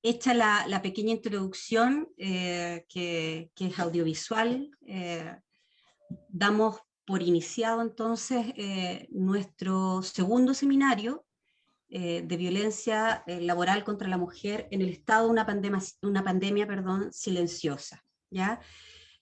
Hecha la pequeña introducción, que es audiovisual, damos por iniciado entonces nuestro segundo seminario de violencia laboral contra la mujer en el estado de una pandemia, perdón, silenciosa, ¿ya?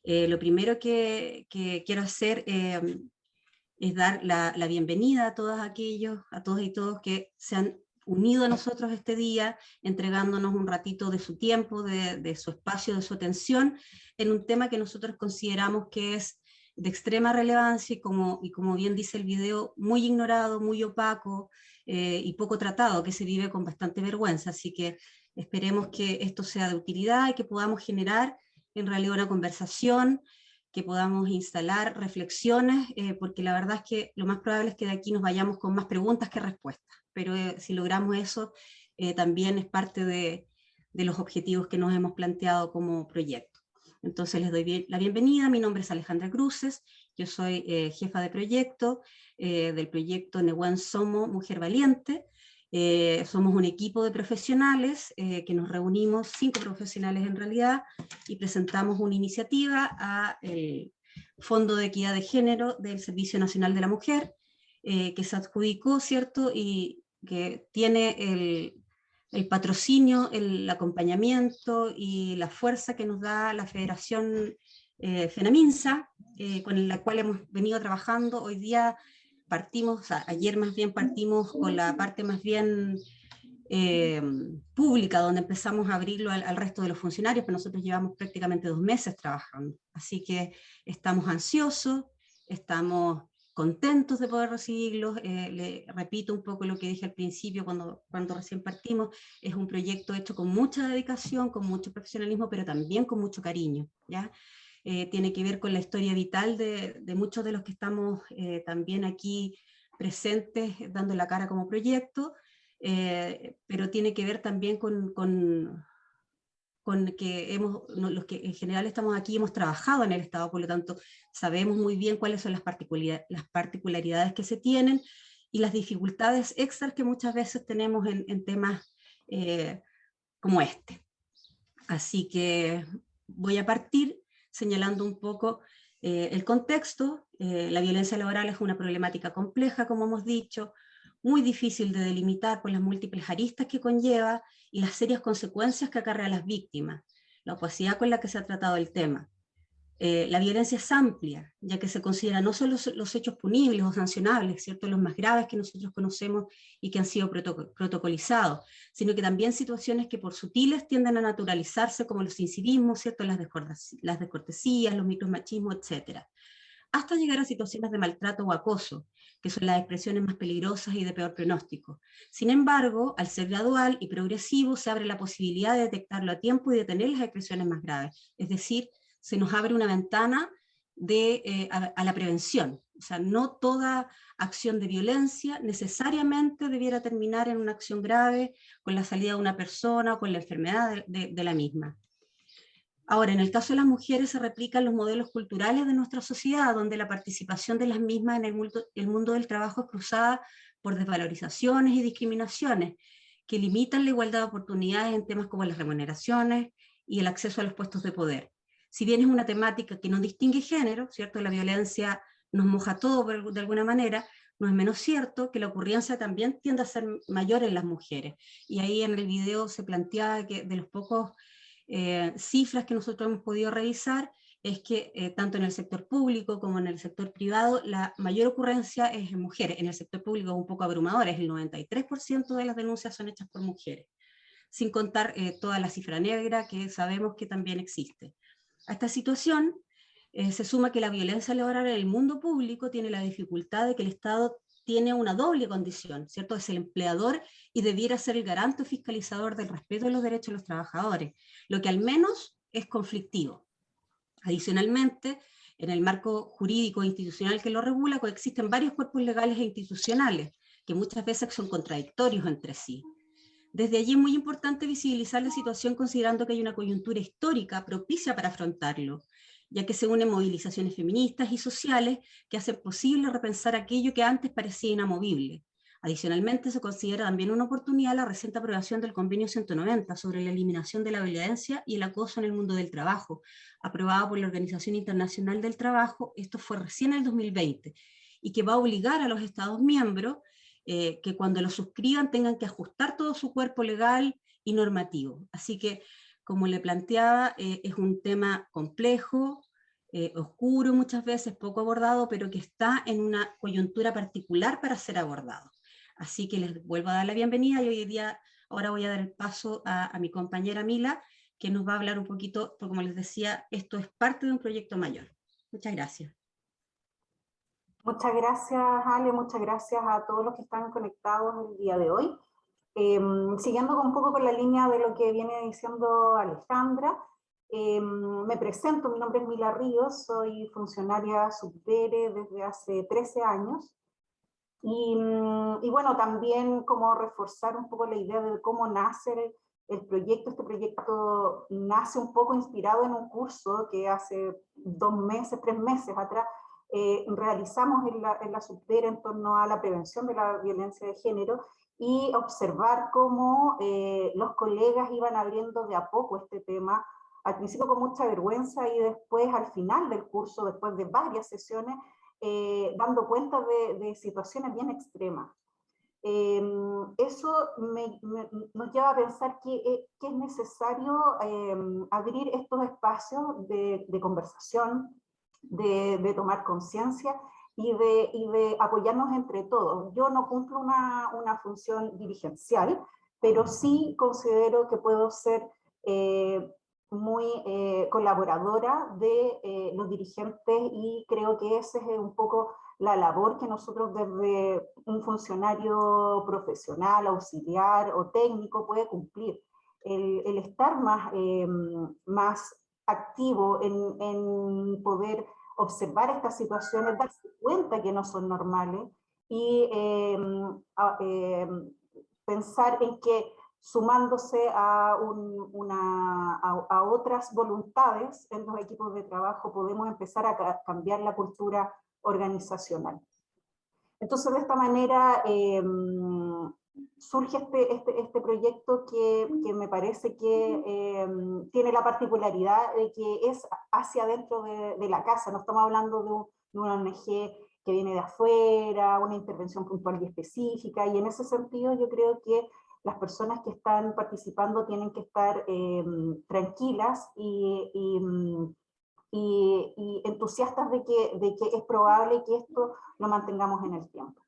Lo primero que quiero hacer es dar la bienvenida a todos aquellos, a todos y todos que se han unido a nosotros este día, entregándonos un ratito de su tiempo, de su espacio, de su atención, en un tema que nosotros consideramos que es de extrema relevancia y como bien dice el video, muy ignorado, muy opaco y poco tratado, que se vive con bastante vergüenza. Así que esperemos que esto sea de utilidad y que podamos generar en realidad una conversación, que podamos instalar reflexiones, porque la verdad es que lo más probable es que de aquí nos vayamos con más preguntas que respuestas, pero si logramos eso, también es parte de los objetivos que nos hemos planteado como proyecto. Entonces les doy la bienvenida, mi nombre es Alejandra Cruces, yo soy jefa de proyecto del proyecto Nehuen Somos Mujer Valiente. Somos un equipo de profesionales que nos reunimos, 5 profesionales en realidad, y presentamos una iniciativa al Fondo de Equidad de Género del Servicio Nacional de la Mujer, que se adjudicó, ¿cierto? Y que tiene el patrocinio, el acompañamiento y la fuerza que nos da la Federación FENAMINSA, con la cual hemos venido trabajando. Hoy día partimos, o sea, ayer más bien partimos con la parte más bien pública, donde empezamos a abrirlo al resto de los funcionarios, pero nosotros llevamos prácticamente 2 meses trabajando. Así que estamos ansiosos, estamos contentos de poder recibirlos. Le repito un poco lo que dije al principio cuando recién partimos, es un proyecto hecho con mucha dedicación, con mucho profesionalismo, pero también con mucho cariño, ¿ya? Tiene que ver con la historia vital de muchos de los que estamos también aquí presentes dando la cara como proyecto, pero tiene que ver también con que los que en general estamos aquí hemos trabajado en el Estado, por lo tanto sabemos muy bien cuáles son las particularidades que se tienen y las dificultades extras que muchas veces tenemos en temas como este. Así que voy a partir señalando un poco el contexto. La violencia laboral es una problemática compleja, como hemos dicho, muy difícil de delimitar por las múltiples aristas que conlleva y las serias consecuencias que acarrea a las víctimas, la opacidad con la que se ha tratado el tema. La violencia es amplia, ya que se considera no solo los hechos punibles o sancionables, ¿cierto?, los más graves que nosotros conocemos y que han sido protocolizados, sino que también situaciones que por sutiles tienden a naturalizarse, como los incivismos, ¿cierto?, las descortesías, los micromachismos, etc., hasta llegar a situaciones de maltrato o acoso, que son las expresiones más peligrosas y de peor pronóstico. Sin embargo, al ser gradual y progresivo, se abre la posibilidad de detectarlo a tiempo y detener las expresiones más graves, es decir, se nos abre una ventana a la prevención. O sea, no toda acción de violencia necesariamente debiera terminar en una acción grave, con la salida de una persona o con la enfermedad de la misma. Ahora, en el caso de las mujeres se replican los modelos culturales de nuestra sociedad, donde la participación de las mismas en el mundo del trabajo es cruzada por desvalorizaciones y discriminaciones que limitan la igualdad de oportunidades en temas como las remuneraciones y el acceso a los puestos de poder. Si bien es una temática que no distingue género, ¿cierto?, la violencia nos moja todo de alguna manera, no es menos cierto que la ocurrencia también tiende a ser mayor en las mujeres. Y ahí en el video se planteaba que de los pocos cifras que nosotros hemos podido revisar es que tanto en el sector público como en el sector privado la mayor ocurrencia es en mujeres. En el sector público es un poco abrumadora, es el 93% de las denuncias son hechas por mujeres, sin contar toda la cifra negra que sabemos que también existe. A esta situación se suma que la violencia laboral en el mundo público tiene la dificultad de que el Estado tiene una doble condición, ¿cierto? Es el empleador y debiera ser el garante fiscalizador del respeto de los derechos de los trabajadores, lo que al menos es conflictivo. Adicionalmente, en el marco jurídico e institucional que lo regula, coexisten varios cuerpos legales e institucionales que muchas veces son contradictorios entre sí. Desde allí es muy importante visibilizar la situación considerando que hay una coyuntura histórica propicia para afrontarlo, ya que se unen movilizaciones feministas y sociales que hacen posible repensar aquello que antes parecía inamovible. Adicionalmente, se considera también una oportunidad la reciente aprobación del Convenio 190 sobre la eliminación de la violencia y el acoso en el mundo del trabajo, aprobado por la Organización Internacional del Trabajo. Esto fue recién en el 2020, y que va a obligar a los Estados miembros que cuando lo suscriban tengan que ajustar todo su cuerpo legal y normativo. Así que, como le planteaba, es un tema complejo, oscuro muchas veces, poco abordado, pero que está en una coyuntura particular para ser abordado. Así que les vuelvo a dar la bienvenida, y hoy día, ahora voy a dar el paso a mi compañera Mila, que nos va a hablar un poquito, porque como les decía, esto es parte de un proyecto mayor. Muchas gracias. Muchas gracias, Ale, muchas gracias a todos los que están conectados el día de hoy. Siguiendo un poco con la línea de lo que viene diciendo Alejandra, me presento, mi nombre es Mila Ríos, soy funcionaria subdere desde hace 13 años. Y bueno, también como reforzar un poco la idea de cómo nace el proyecto. Este proyecto nace un poco inspirado en un curso que hace 2 meses, 3 meses atrás, realizamos en la subdere en torno a la prevención de la violencia de género, y observar cómo los colegas iban abriendo de a poco este tema, al principio con mucha vergüenza y después al final del curso, después de varias sesiones, dando cuenta de situaciones bien extremas. Eso nos lleva a pensar que es necesario abrir estos espacios de conversación, de tomar conciencia y de apoyarnos entre todos. Yo no cumplo una función dirigencial, pero sí considero que puedo ser muy colaboradora de los dirigentes, y creo que ese es un poco la labor que nosotros desde un funcionario profesional, auxiliar o técnico puede cumplir. El estar más activo en poder observar estas situaciones, darse cuenta que no son normales, y pensar en que sumándose a otras voluntades en los equipos de trabajo podemos empezar a cambiar la cultura organizacional. Entonces, de esta manera surge este proyecto que me parece que tiene la particularidad de que es hacia adentro de la casa. No estamos hablando de una ONG que viene de afuera, una intervención puntual y específica, y en ese sentido yo creo que las personas que están participando tienen que estar tranquilas y entusiastas de que es probable que esto lo mantengamos en el tiempo.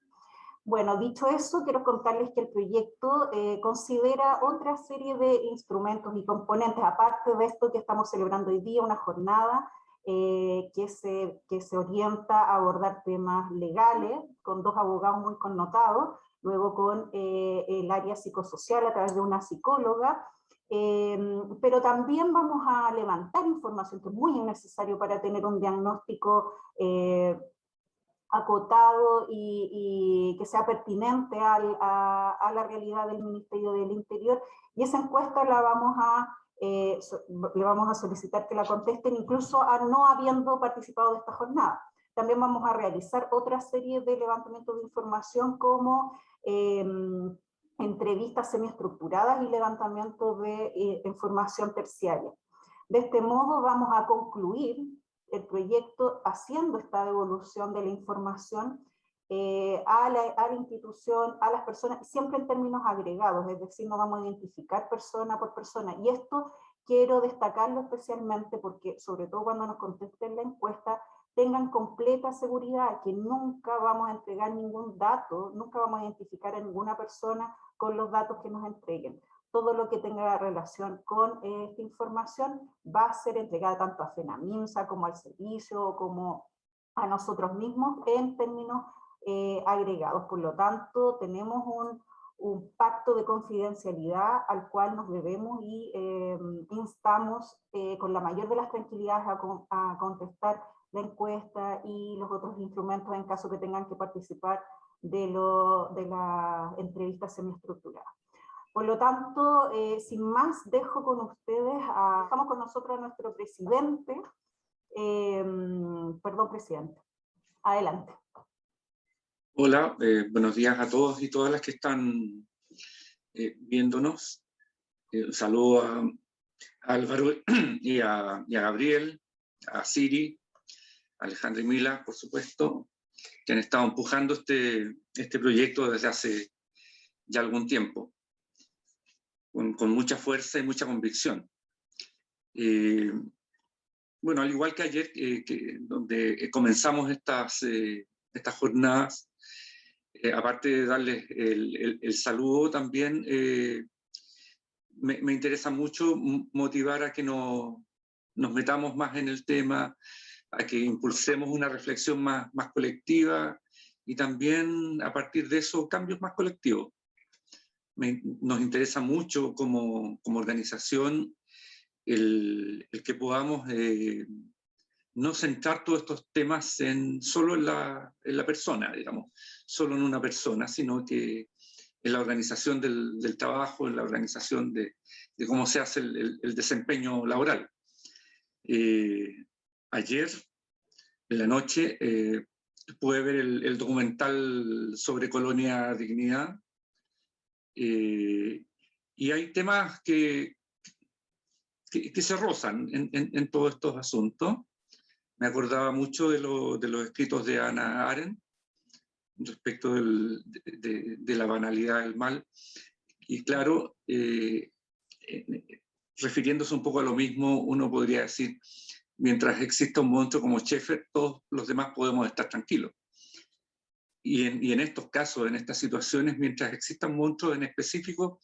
Bueno, dicho eso, quiero contarles que el proyecto considera otra serie de instrumentos y componentes, aparte de esto que estamos celebrando hoy día, una jornada que se orienta a abordar temas legales, con 2 abogados muy connotados, luego con el área psicosocial a través de una psicóloga, pero también vamos a levantar información que es muy necesario para tener un diagnóstico acotado y que sea pertinente a la realidad del Ministerio del Interior, y esa encuesta le vamos a solicitar que la contesten, incluso no habiendo participado de esta jornada. También vamos a realizar otra serie de levantamientos de información, como entrevistas semiestructuradas y levantamiento de información terciaria. De este modo vamos a concluir el proyecto haciendo esta devolución de la información a la institución, a las personas, siempre en términos agregados, es decir, no vamos a identificar persona por persona. Y esto quiero destacarlo especialmente porque, sobre todo cuando nos contesten la encuesta, tengan completa seguridad que nunca vamos a entregar ningún dato, nunca vamos a identificar a ninguna persona con los datos que nos entreguen. Todo lo que tenga relación con esta información va a ser entregada tanto a FENAMINSA como al servicio, como a nosotros mismos en términos agregados. Por lo tanto, tenemos un pacto de confidencialidad al cual nos debemos, y instamos con la mayor de las tranquilidades a contestar la encuesta y los otros instrumentos en caso que tengan que participar de la entrevista semiestructurada. Por lo tanto, sin más, dejo con ustedes, dejamos con nosotros a nuestro presidente, presidente. Adelante. Hola, buenos días a todos y todas las que están viéndonos. Un saludo a Álvaro y a Gabriel, a Siri, a Alejandra y Mila, por supuesto, que han estado empujando este proyecto desde hace ya algún tiempo, con mucha fuerza y mucha convicción. Bueno, al igual que ayer, donde comenzamos estas jornadas, aparte de darles el saludo también, me interesa mucho motivar a que nos metamos más en el tema, a que impulsemos una reflexión más colectiva y también a partir de eso cambios más colectivos. Nos interesa mucho como organización el que podamos no centrar todos estos temas solo en la persona, digamos, solo en una persona, sino que en la organización del trabajo, en la organización de cómo se hace el desempeño laboral. Ayer, en la noche, pude ver el documental sobre Colonia Dignidad, y hay temas que se rozan en todos estos asuntos. Me acordaba mucho de los escritos de Hannah Arendt respecto de la banalidad del mal. Y claro, refiriéndose un poco a lo mismo, uno podría decir, mientras exista un monstruo como Schaeffer, todos los demás podemos estar tranquilos. Y en estos casos, en estas situaciones, mientras existan monstruos en específico,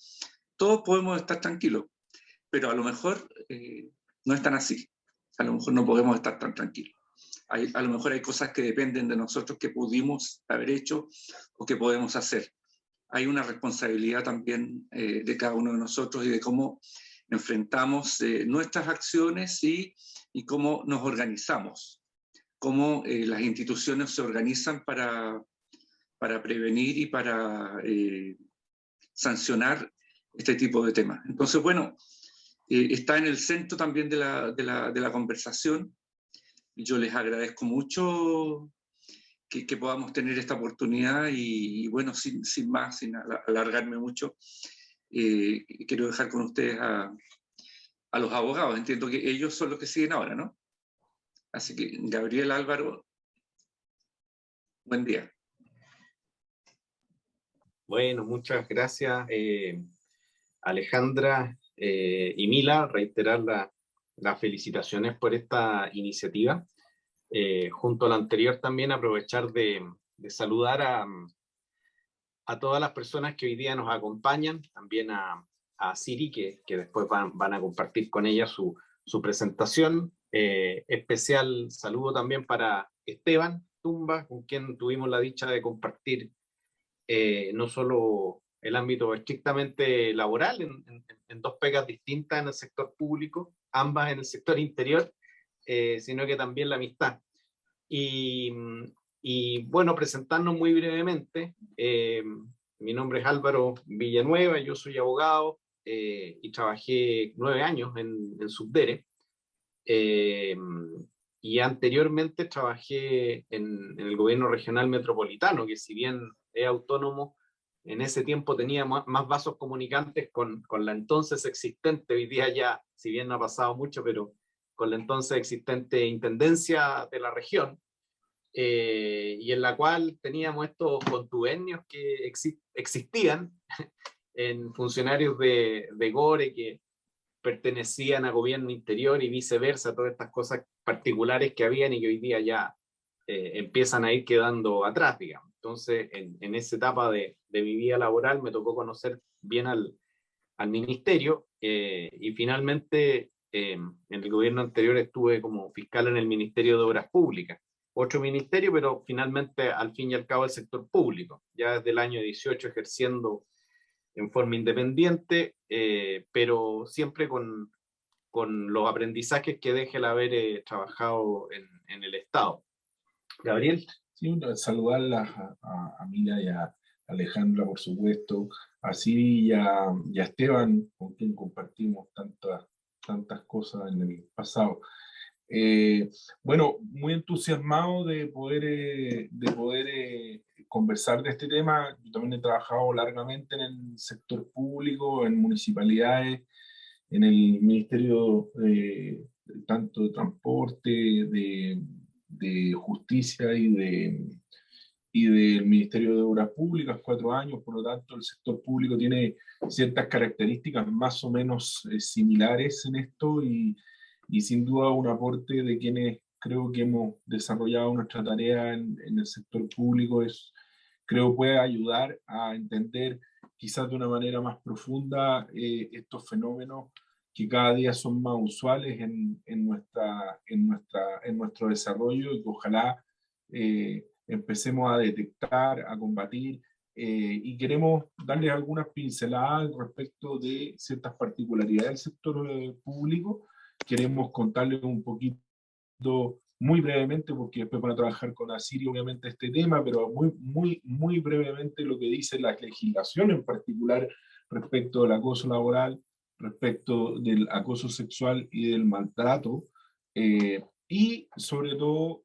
todos podemos estar tranquilos. Pero a lo mejor no es tan así. A lo mejor no podemos estar tan tranquilos. A lo mejor hay cosas que dependen de nosotros que pudimos haber hecho o que podemos hacer. Hay una responsabilidad también de cada uno de nosotros y de cómo enfrentamos nuestras acciones y cómo nos organizamos, cómo las instituciones se organizan para prevenir y para sancionar este tipo de temas. Entonces, bueno, está en el centro también de la conversación. Yo les agradezco mucho que podamos tener esta oportunidad y bueno, sin más, sin alargarme mucho, quiero dejar con ustedes a los abogados. Entiendo que ellos son los que siguen ahora, ¿no? Así que, Gabriel, Álvaro, buen día. Bueno, muchas gracias, Alejandra y Mila. Reiterar las felicitaciones por esta iniciativa. Junto a la anterior también aprovechar de saludar a todas las personas que hoy día nos acompañan, también a Siri, que después van a compartir con ella su presentación. Especial saludo también para Esteban Tumba, con quien tuvimos la dicha de compartir no solo el ámbito estrictamente laboral, en dos pegas distintas en el sector público, ambas en el sector interior, sino que también la amistad. Y bueno, presentarnos muy brevemente. Mi nombre es Álvaro Villanueva, yo soy abogado y trabajé 9 años en Subdere. Y anteriormente trabajé en el gobierno regional metropolitano, que si bien es autónomo, en ese tiempo tenía más vasos comunicantes con la entonces existente, hoy día ya, si bien no ha pasado mucho, pero con la entonces existente intendencia de la región, y en la cual teníamos estos contubernios que existían en funcionarios de Gore que pertenecían a gobierno interior y viceversa, todas estas cosas particulares que habían y que hoy día ya empiezan a ir quedando atrás, digamos. Entonces, en esa etapa de mi vida laboral me tocó conocer bien al ministerio y finalmente en el gobierno anterior estuve como fiscal en el Ministerio de Obras Públicas, otro ministerio, pero finalmente al fin y al cabo el sector público, ya desde el año 18 ejerciendo en forma independiente, pero siempre con los aprendizajes que deje el haber trabajado en el Estado. Gabriel. Sí, saludarlas a Mila y a Alejandra, por supuesto, a Siri y a Esteban, con quien compartimos tantas cosas en el pasado. Bueno, muy entusiasmado de poder conversar de este tema. Yo también he trabajado largamente en el sector público, en municipalidades, en el Ministerio tanto de Transporte, de Justicia y del Ministerio de Obras Públicas, 4 años. Por lo tanto, el sector público tiene ciertas características más o menos similares en esto, y sin duda un aporte de quienes creo que hemos desarrollado nuestra tarea en el sector público creo puede ayudar a entender quizás de una manera más profunda estos fenómenos que cada día son más usuales en nuestro desarrollo, y que ojalá empecemos a detectar, a combatir, y queremos darles algunas pinceladas respecto de ciertas particularidades del sector público. Queremos contarles un poquito, muy brevemente, porque después van a trabajar con Asiri obviamente este tema, pero muy brevemente lo que dice la legislación en particular respecto del acoso laboral, respecto del acoso sexual y del maltrato, y sobre todo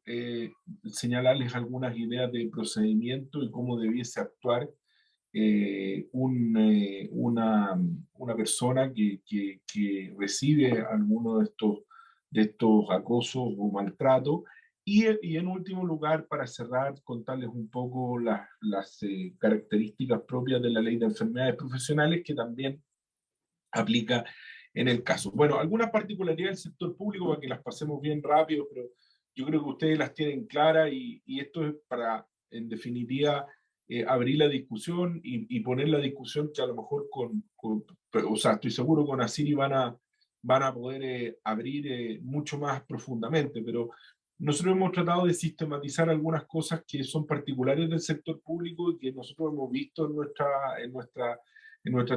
señalarles algunas ideas de procedimiento y cómo debiese actuar una persona que recibe alguno de estos acosos o maltratos. Y en último lugar, para cerrar, contarles un poco las características propias de la Ley de Enfermedades Profesionales, que también aplica en el caso. Bueno, algunas particularidades del sector público para que las pasemos bien rápido, pero yo creo que ustedes las tienen claras, y esto es para, en definitiva, abrir la discusión y poner la discusión que a lo mejor o sea, estoy seguro con Asiri van a poder abrir mucho más profundamente, pero nosotros hemos tratado de sistematizar algunas cosas que son particulares del sector público y que nosotros hemos visto en nuestra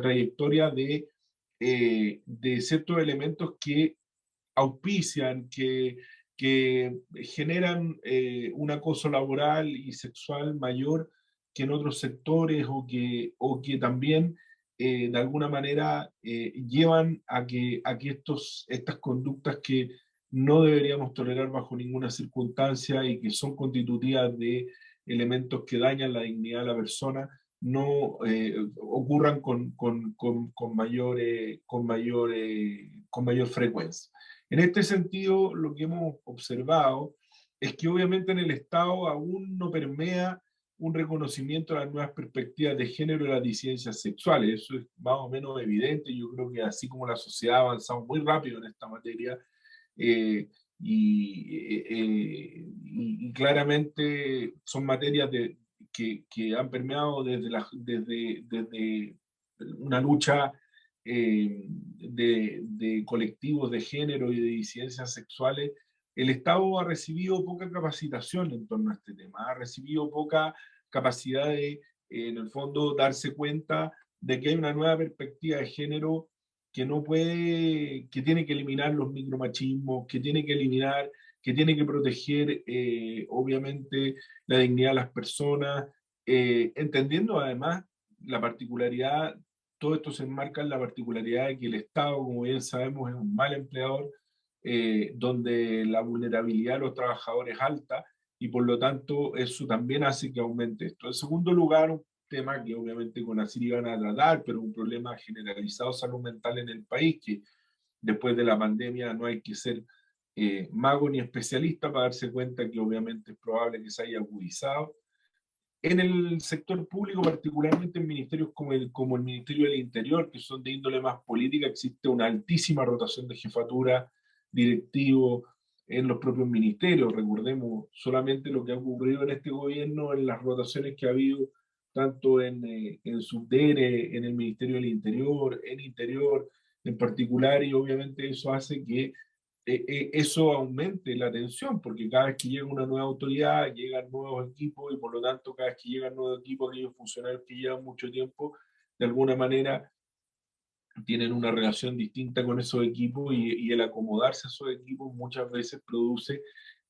trayectoria de ciertos elementos que auspician, que generan un acoso laboral y sexual mayor que en otros sectores, o que también de alguna manera llevan a que estas conductas que no deberíamos tolerar bajo ninguna circunstancia y que son constitutivas de elementos que dañan la dignidad de la persona, no ocurran con mayor frecuencia. En este sentido, lo que hemos observado es que obviamente en el Estado aún no permea un reconocimiento de las nuevas perspectivas de género y las disidencias sexuales. Eso es más o menos evidente. Yo creo que así como la sociedad ha avanzado muy rápido en esta materia, y claramente son materias que han permeado desde una lucha de colectivos de género y de disidencias sexuales. El Estado ha recibido poca capacitación en torno a este tema, ha recibido poca capacidad de, en el fondo, darse cuenta de que hay una nueva perspectiva de género que tiene que eliminar los micromachismos, que tiene que proteger, obviamente, la dignidad de las personas, entendiendo además la particularidad. Todo esto se enmarca en la particularidad de que el Estado, como bien sabemos, es un mal empleador, donde la vulnerabilidad de los trabajadores es alta, y por lo tanto eso también hace que aumente esto. En segundo lugar, un tema que obviamente con Asiri van a tratar, pero un problema generalizado de salud mental en el país, que después de la pandemia no hay que ser mago ni especialista para darse cuenta que obviamente es probable que se haya agudizado. En el sector público, particularmente en ministerios como el Ministerio del Interior, que son de índole más política, existe una altísima rotación de jefatura, directivo en los propios ministerios. Recordemos solamente lo que ha ocurrido en este gobierno, en las rotaciones que ha habido tanto en Subdere, en el Ministerio del Interior, en Interior en particular, y obviamente eso hace que eso aumente la tensión, porque cada vez que llega una nueva autoridad, llegan nuevos equipos, y por lo tanto cada vez que llegan nuevos equipos, aquellos funcionarios que llevan mucho tiempo, de alguna manera tienen una relación distinta con esos equipos, y el acomodarse a esos equipos muchas veces produce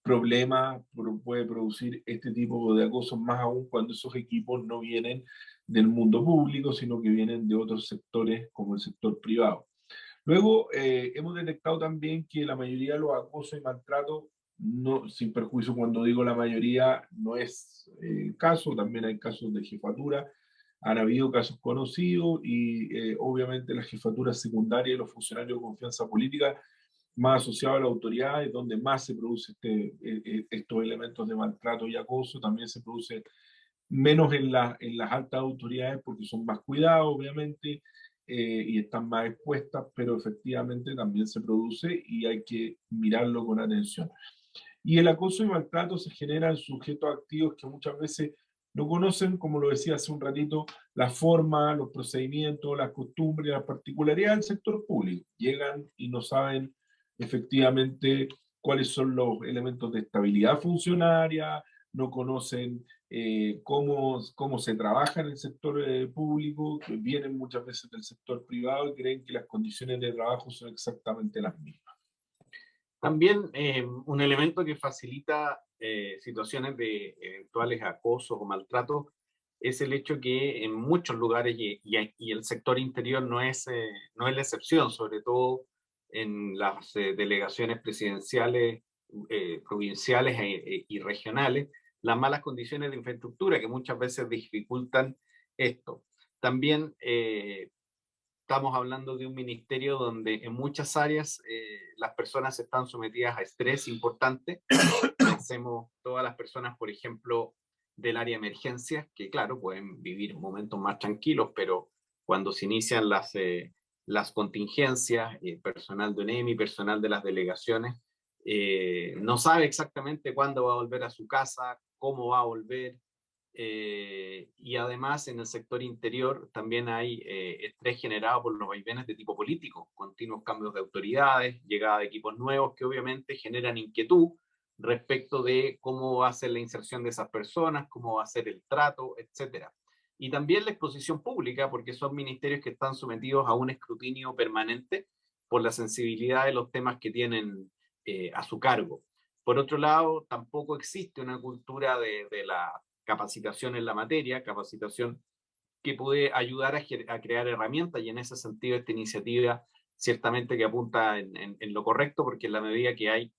problemas, puede producir este tipo de acosos, más aún cuando esos equipos no vienen del mundo público, sino que vienen de otros sectores como el sector privado. Luego, hemos detectado también que la mayoría de los acosos y maltratos no, sin perjuicio, cuando digo la mayoría, no es el caso, también hay casos de jefatura, han habido casos conocidos y obviamente la jefatura secundaria y los funcionarios de confianza política más asociados a la autoridad es donde más se produce estos elementos de maltrato y acoso, también se produce menos en las altas autoridades porque son más cuidados, obviamente, y están más expuestas, pero efectivamente también se produce y hay que mirarlo con atención. Y el acoso y maltrato se genera en sujetos activos que muchas veces no conocen, como lo decía hace un ratito, la forma, los procedimientos, las costumbres, las particularidades del sector público. Llegan y no saben efectivamente cuáles son los elementos de estabilidad funcionaria, no conocen cómo se trabaja en el sector público, que vienen muchas veces del sector privado y creen que las condiciones de trabajo son exactamente las mismas. También un elemento que facilita situaciones de eventuales acosos o maltratos es el hecho que en muchos lugares, y el sector interior no es la excepción, sobre todo en las delegaciones presidenciales, provinciales y regionales, las malas condiciones de infraestructura que muchas veces dificultan esto. También estamos hablando de un ministerio donde en muchas áreas las personas están sometidas a estrés importante. Pensemos todas las personas, por ejemplo, del área de emergencias, que claro, pueden vivir momentos más tranquilos, pero cuando se inician las contingencias, personal de ONEMI, personal de las delegaciones, no sabe exactamente cuándo va a volver a su casa, cómo va a volver. Y además en el sector interior también hay estrés generado por los vaivenes de tipo político, continuos cambios de autoridades, llegada de equipos nuevos que obviamente generan inquietud respecto de cómo va a ser la inserción de esas personas, cómo va a ser el trato, etcétera. Y también la exposición pública, porque son ministerios que están sometidos a un escrutinio permanente por la sensibilidad de los temas que tienen a su cargo. Por otro lado, tampoco existe una cultura de la capacitación en la materia, capacitación que puede ayudar a crear herramientas, y en ese sentido esta iniciativa ciertamente que apunta en lo correcto, porque en la medida que hay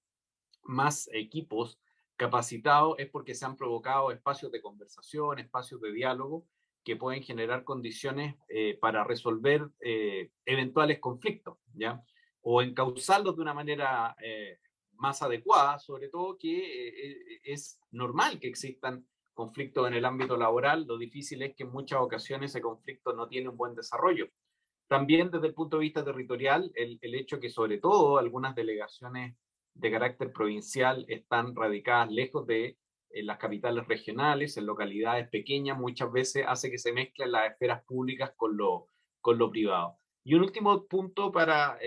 más equipos capacitados es porque se han provocado espacios de conversación, espacios de diálogo que pueden generar condiciones para resolver eventuales conflictos, ¿ya? O encauzarlos de una manera más adecuada, sobre todo que es normal que existan conflictos en el ámbito laboral. Lo difícil es que en muchas ocasiones ese conflicto no tiene un buen desarrollo. También desde el punto de vista territorial, el hecho que sobre todo algunas delegaciones de carácter provincial están radicadas lejos de las capitales regionales, en localidades pequeñas, muchas veces hace que se mezclen las esferas públicas con lo privado. Y un último punto para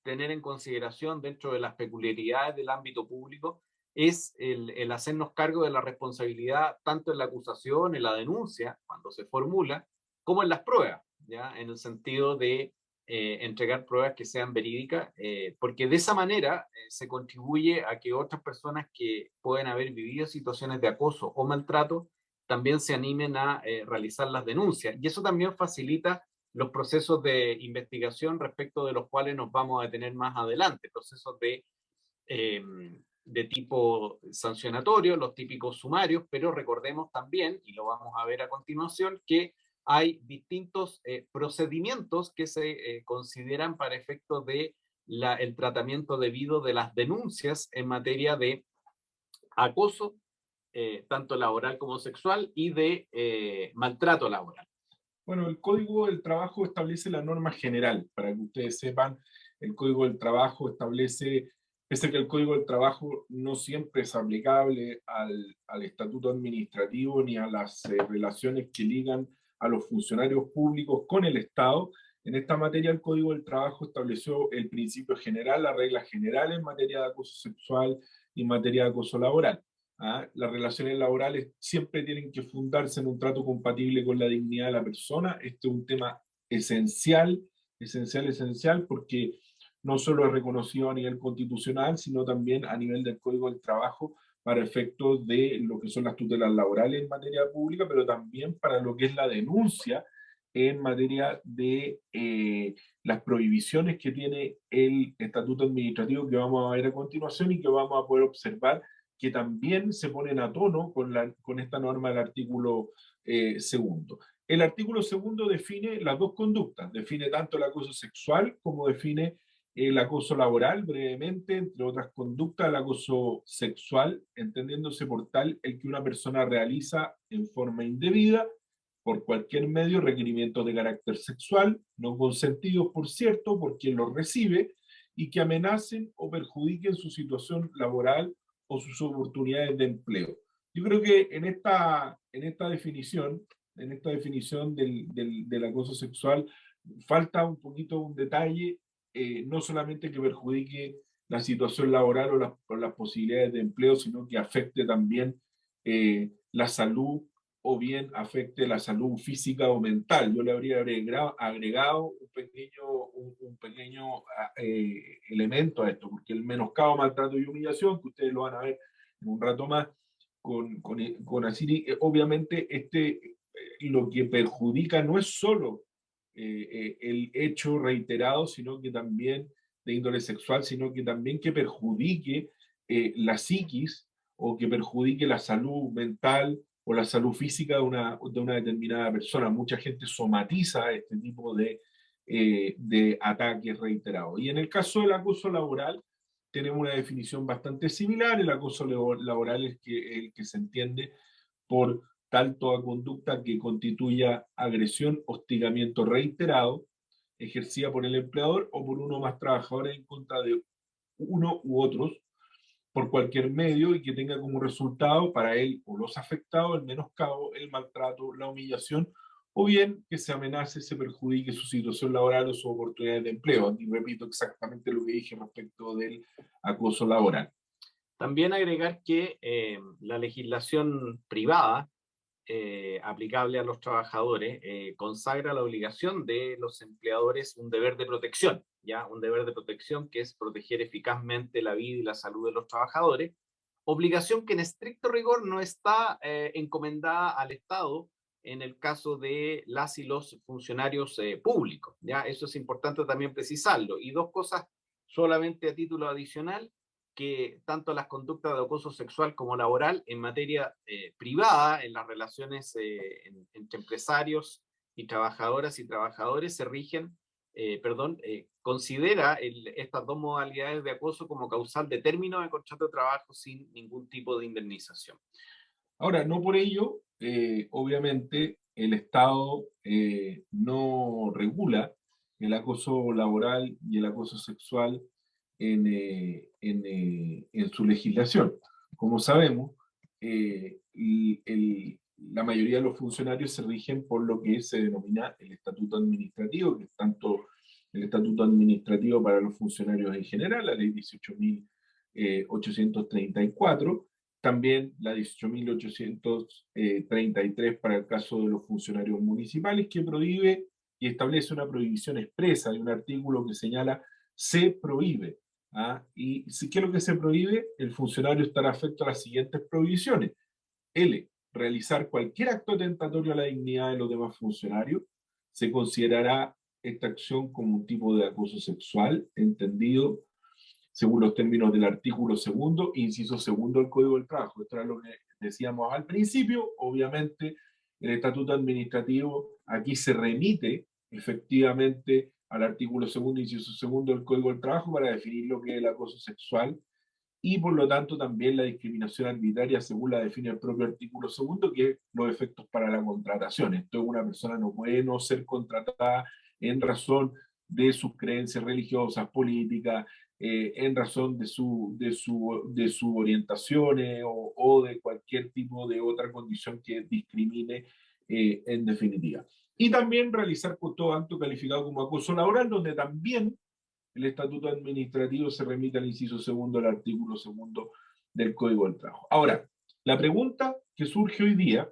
tener en consideración dentro de las peculiaridades del ámbito público es el hacernos cargo de la responsabilidad tanto en la acusación, en la denuncia, cuando se formula, como en las pruebas, ¿ya? En el sentido de entregar pruebas que sean verídicas, porque de esa manera se contribuye a que otras personas que pueden haber vivido situaciones de acoso o maltrato también se animen a realizar las denuncias. Y eso también facilita los procesos de investigación respecto de los cuales nos vamos a detener más adelante, procesos de tipo sancionatorio, los típicos sumarios, pero recordemos también, y lo vamos a ver a continuación, que hay distintos procedimientos que se consideran para efectos de el tratamiento debido de las denuncias en materia de acoso, tanto laboral como sexual, y de maltrato laboral. Bueno, el Código del Trabajo establece la norma general. Para que ustedes sepan, el Código del Trabajo establece, pese a que el Código del Trabajo no siempre es aplicable al estatuto administrativo ni a las relaciones que ligan a los funcionarios públicos con el Estado, en esta materia el Código del Trabajo estableció el principio general, la regla general en materia de acoso sexual y en materia de acoso laboral. Las relaciones laborales siempre tienen que fundarse en un trato compatible con la dignidad de la persona. Este es un tema esencial, esencial, porque no solo es reconocido a nivel constitucional, sino también a nivel del Código del Trabajo para efectos de lo que son las tutelas laborales en materia pública, pero también para lo que es la denuncia en materia de las prohibiciones que tiene el estatuto administrativo que vamos a ver a continuación y que vamos a poder observar que también se ponen a tono con esta norma del artículo segundo. El artículo segundo define las dos conductas, define tanto el acoso sexual como define el acoso laboral, brevemente, entre otras conductas, el acoso sexual, entendiéndose por tal el que una persona realiza en forma indebida, por cualquier medio, requerimientos de carácter sexual, no consentidos, por cierto, por quien los recibe, y que amenacen o perjudiquen su situación laboral o sus oportunidades de empleo. Yo creo que en esta definición del acoso sexual, falta un poquito un detalle, no solamente que perjudique la situación laboral o las posibilidades de empleo, sino que afecte también la salud o bien afecte la salud física o mental. Yo le habría agregado un pequeño elemento a esto, porque el menoscabo, maltrato y humillación, que ustedes lo van a ver en un rato más con Asiri, obviamente lo que perjudica no es solo el hecho reiterado, sino que también de índole sexual, sino que también que perjudique la psiquis o que perjudique la salud mental o la salud física de una determinada persona. Mucha gente somatiza este tipo de ataques reiterados. Y en el caso del acoso laboral, tenemos una definición bastante similar. El acoso laboral es el que se entiende por tal toda conducta que constituya agresión, hostigamiento reiterado, ejercida por el empleador o por uno o más trabajadores en contra de uno u otros, por cualquier medio y que tenga como resultado para él o los afectados el menoscabo, el maltrato, la humillación, o bien que se amenace, se perjudique su situación laboral o sus oportunidades de empleo. Aquí repito exactamente lo que dije respecto del acoso laboral. También agregar que la legislación privada aplicable a los trabajadores consagra la obligación de los empleadores un deber de protección, ¿ya? Un deber de protección que es proteger eficazmente la vida y la salud de los trabajadores, obligación que en estricto rigor no está encomendada al Estado en el caso de las y los funcionarios públicos, ¿ya? Eso es importante también precisarlo. Y dos cosas solamente a título adicional, que tanto las conductas de acoso sexual como laboral en materia privada, en las relaciones entre empresarios y trabajadoras y trabajadores, se rigen, considera estas dos modalidades de acoso como causal de término de contrato de trabajo sin ningún tipo de indemnización. Ahora, no por ello, obviamente, el Estado no regula el acoso laboral y el acoso sexual en su legislación. Como sabemos, la mayoría de los funcionarios se rigen por lo que se denomina el estatuto administrativo, que es tanto el estatuto administrativo para los funcionarios en general, la ley 18.834, también la 18.833 para el caso de los funcionarios municipales, que prohíbe y establece una prohibición expresa. Hay un artículo que señala se prohíbe. ¿Y qué es lo que se prohíbe? El funcionario estará afecto a las siguientes prohibiciones. L. Realizar cualquier acto tentatorio a la dignidad de los demás funcionarios. Se considerará esta acción como un tipo de acoso sexual, entendido según los términos del artículo segundo, inciso segundo del Código del Trabajo. Esto era lo que decíamos al principio. Obviamente, el estatuto administrativo aquí se remite efectivamente al artículo segundo, inciso segundo del Código del Trabajo para definir lo que es el acoso sexual y por lo tanto también la discriminación arbitraria según la define el propio artículo segundo, que es los efectos para la contratación. Esto es, una persona no puede no ser contratada en razón de sus creencias religiosas, políticas, en razón de su orientaciones o de cualquier tipo de otra condición que discrimine en definitiva. Y también realizar todo acto calificado como acoso laboral, donde también el estatuto administrativo se remite al inciso segundo del artículo segundo del Código del Trabajo. Ahora, la pregunta que surge hoy día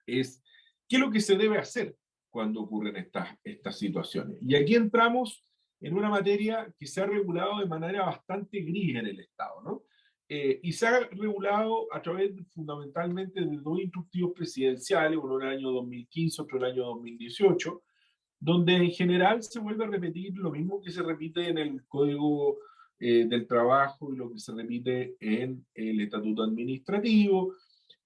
es, ¿qué es lo que se debe hacer cuando ocurren estas situaciones? Y aquí entramos en una materia que se ha regulado de manera bastante gris en el Estado, ¿no? y se ha regulado a través fundamentalmente de 2 instructivos presidenciales, uno en el año 2015, otro en el año 2018, donde en general se vuelve a repetir lo mismo que se repite en el Código del Trabajo y lo que se repite en el Estatuto Administrativo,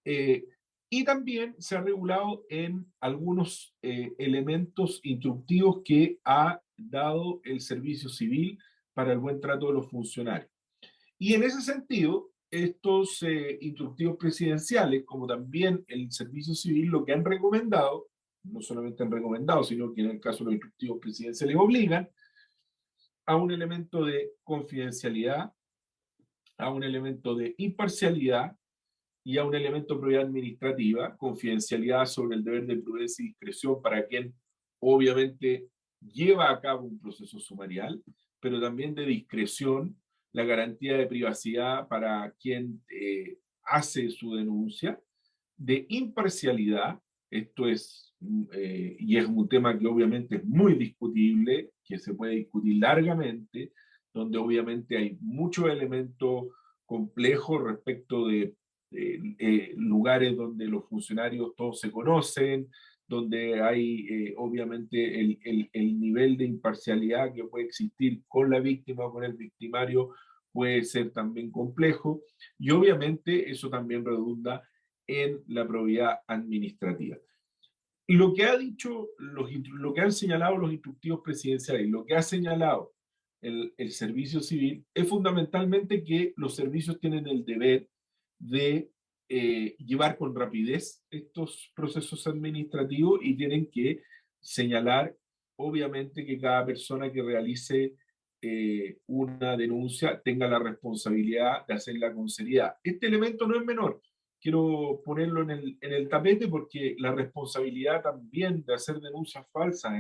y también se ha regulado en algunos elementos instructivos que ha dado el Servicio Civil para el buen trato de los funcionarios. Y en ese sentido, estos instructivos presidenciales, como también el Servicio Civil, lo que han recomendado, no solamente han recomendado, sino que en el caso de los instructivos presidenciales obligan a un elemento de confidencialidad, a un elemento de imparcialidad y a un elemento de probidad administrativa, confidencialidad sobre el deber de prudencia y discreción para quien obviamente lleva a cabo un proceso sumarial, pero también de discreción, la garantía de privacidad para quien hace su denuncia, de imparcialidad, esto es, y es un tema que obviamente es muy discutible, que se puede discutir largamente, donde obviamente hay muchos elementos complejos respecto de lugares donde los funcionarios todos se conocen, donde hay obviamente el nivel de imparcialidad que puede existir con la víctima o con el victimario puede ser también complejo, y obviamente eso también redunda en la probidad administrativa. Lo que ha dicho, lo que han señalado los instructivos presidenciales, lo que ha señalado el Servicio Civil, es fundamentalmente que los servicios tienen el deber de llevar con rapidez estos procesos administrativos y tienen que señalar, obviamente, que cada persona que realice una denuncia tenga la responsabilidad de hacerla con seriedad. Este elemento no es menor. Quiero ponerlo en el tapete porque la responsabilidad también de hacer denuncias falsas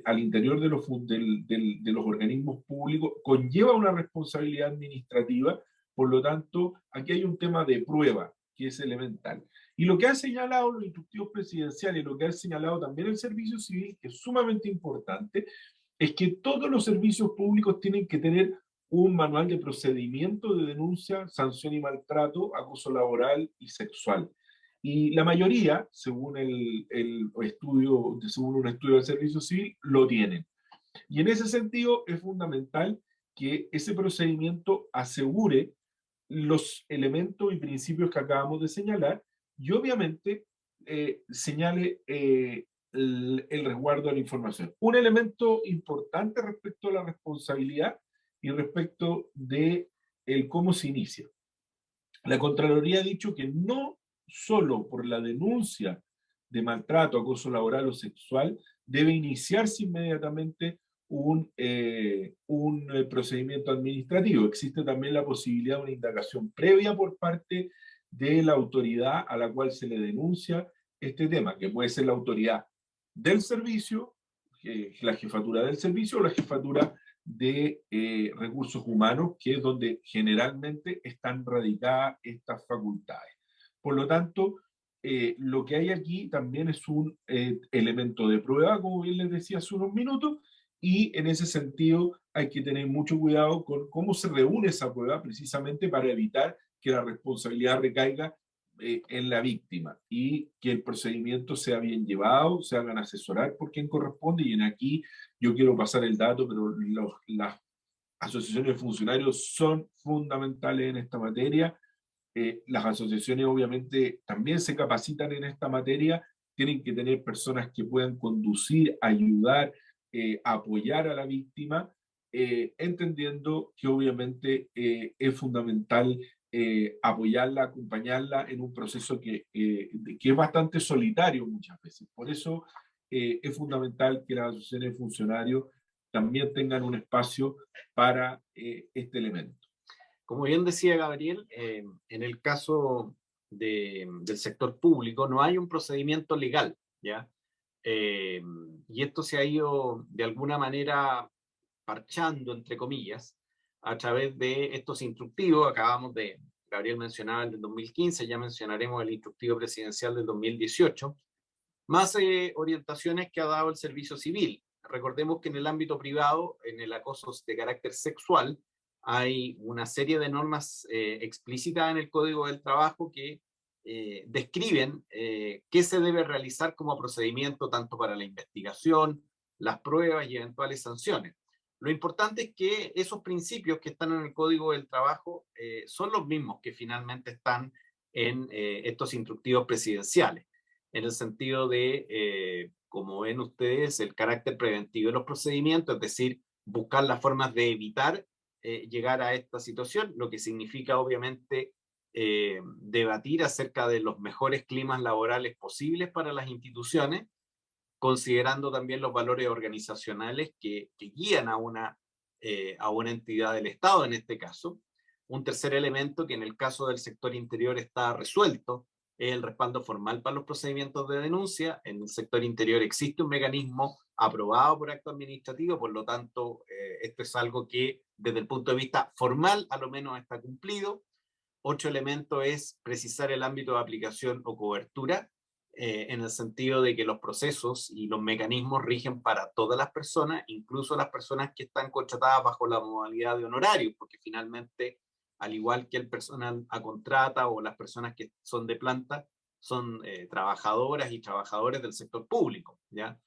al interior de de los organismos públicos conlleva una responsabilidad administrativa. Por lo tanto, aquí hay un tema de prueba que es elemental. Y lo que han señalado los instructivos presidenciales, lo que ha señalado también el Servicio Civil, que es sumamente importante, es que todos los servicios públicos tienen que tener un manual de procedimiento de denuncia, sanción y maltrato, acoso laboral y sexual. Y la mayoría, según según un estudio del Servicio Civil, lo tienen. Y en ese sentido es fundamental que ese procedimiento asegure los elementos y principios que acabamos de señalar y obviamente señale el resguardo de la información. Un elemento importante respecto a la responsabilidad y respecto de cómo se inicia. La Contraloría ha dicho que no solo por la denuncia de maltrato, acoso laboral o sexual, debe iniciarse inmediatamente un procedimiento administrativo. Existe también la posibilidad de una indagación previa por parte de la autoridad a la cual se le denuncia este tema, que puede ser la autoridad del servicio, la jefatura del servicio o la jefatura de recursos humanos, que es donde generalmente están radicadas estas facultades. Por lo tanto, lo que hay aquí también es un elemento de prueba, como bien les decía hace unos minutos, y en ese sentido hay que tener mucho cuidado con cómo se reúne esa prueba, precisamente para evitar que la responsabilidad recaiga en la víctima y que el procedimiento sea bien llevado, se hagan asesorar por quien corresponde. Y en aquí yo quiero pasar el dato, pero las asociaciones de funcionarios son fundamentales en esta materia. Las asociaciones obviamente también se capacitan en esta materia, tienen que tener personas que puedan conducir, ayudar, apoyar a la víctima, entendiendo que obviamente es fundamental apoyarla, acompañarla en un proceso que es bastante solitario muchas veces. Por eso es fundamental que las asociaciones de funcionarios también tengan un espacio para este elemento. Como bien decía Gabriel, en el caso del sector público no hay un procedimiento legal, ¿ya? Y esto se ha ido de alguna manera parchando, entre comillas, a través de estos instructivos. Gabriel mencionaba el del 2015, ya mencionaremos el instructivo presidencial del 2018, más orientaciones que ha dado el Servicio Civil. Recordemos que en el ámbito privado, en el acoso de carácter sexual, hay una serie de normas explícitas en el Código del Trabajo que describen qué se debe realizar como procedimiento tanto para la investigación, las pruebas y eventuales sanciones. Lo importante es que esos principios que están en el Código del Trabajo son los mismos que finalmente están en estos instructivos presidenciales, en el sentido de, como ven ustedes, el carácter preventivo de los procedimientos, es decir, buscar las formas de evitar llegar a esta situación, lo que significa obviamente debatir acerca de los mejores climas laborales posibles para las instituciones, considerando también los valores organizacionales que guían a una entidad del Estado en este caso. Un tercer elemento que en el caso del sector interior está resuelto es el respaldo formal para los procedimientos de denuncia. En el sector interior existe un mecanismo aprobado por acto administrativo, por lo tanto, esto es algo que desde el punto de vista formal a lo menos está cumplido. Otro elemento es precisar el ámbito de aplicación o cobertura, en el sentido de que los procesos y los mecanismos rigen para todas las personas, incluso las personas que están contratadas bajo la modalidad de honorario, porque finalmente, al igual que el personal a contrata o las personas que son de planta, son trabajadoras y trabajadores del sector público, ¿ya?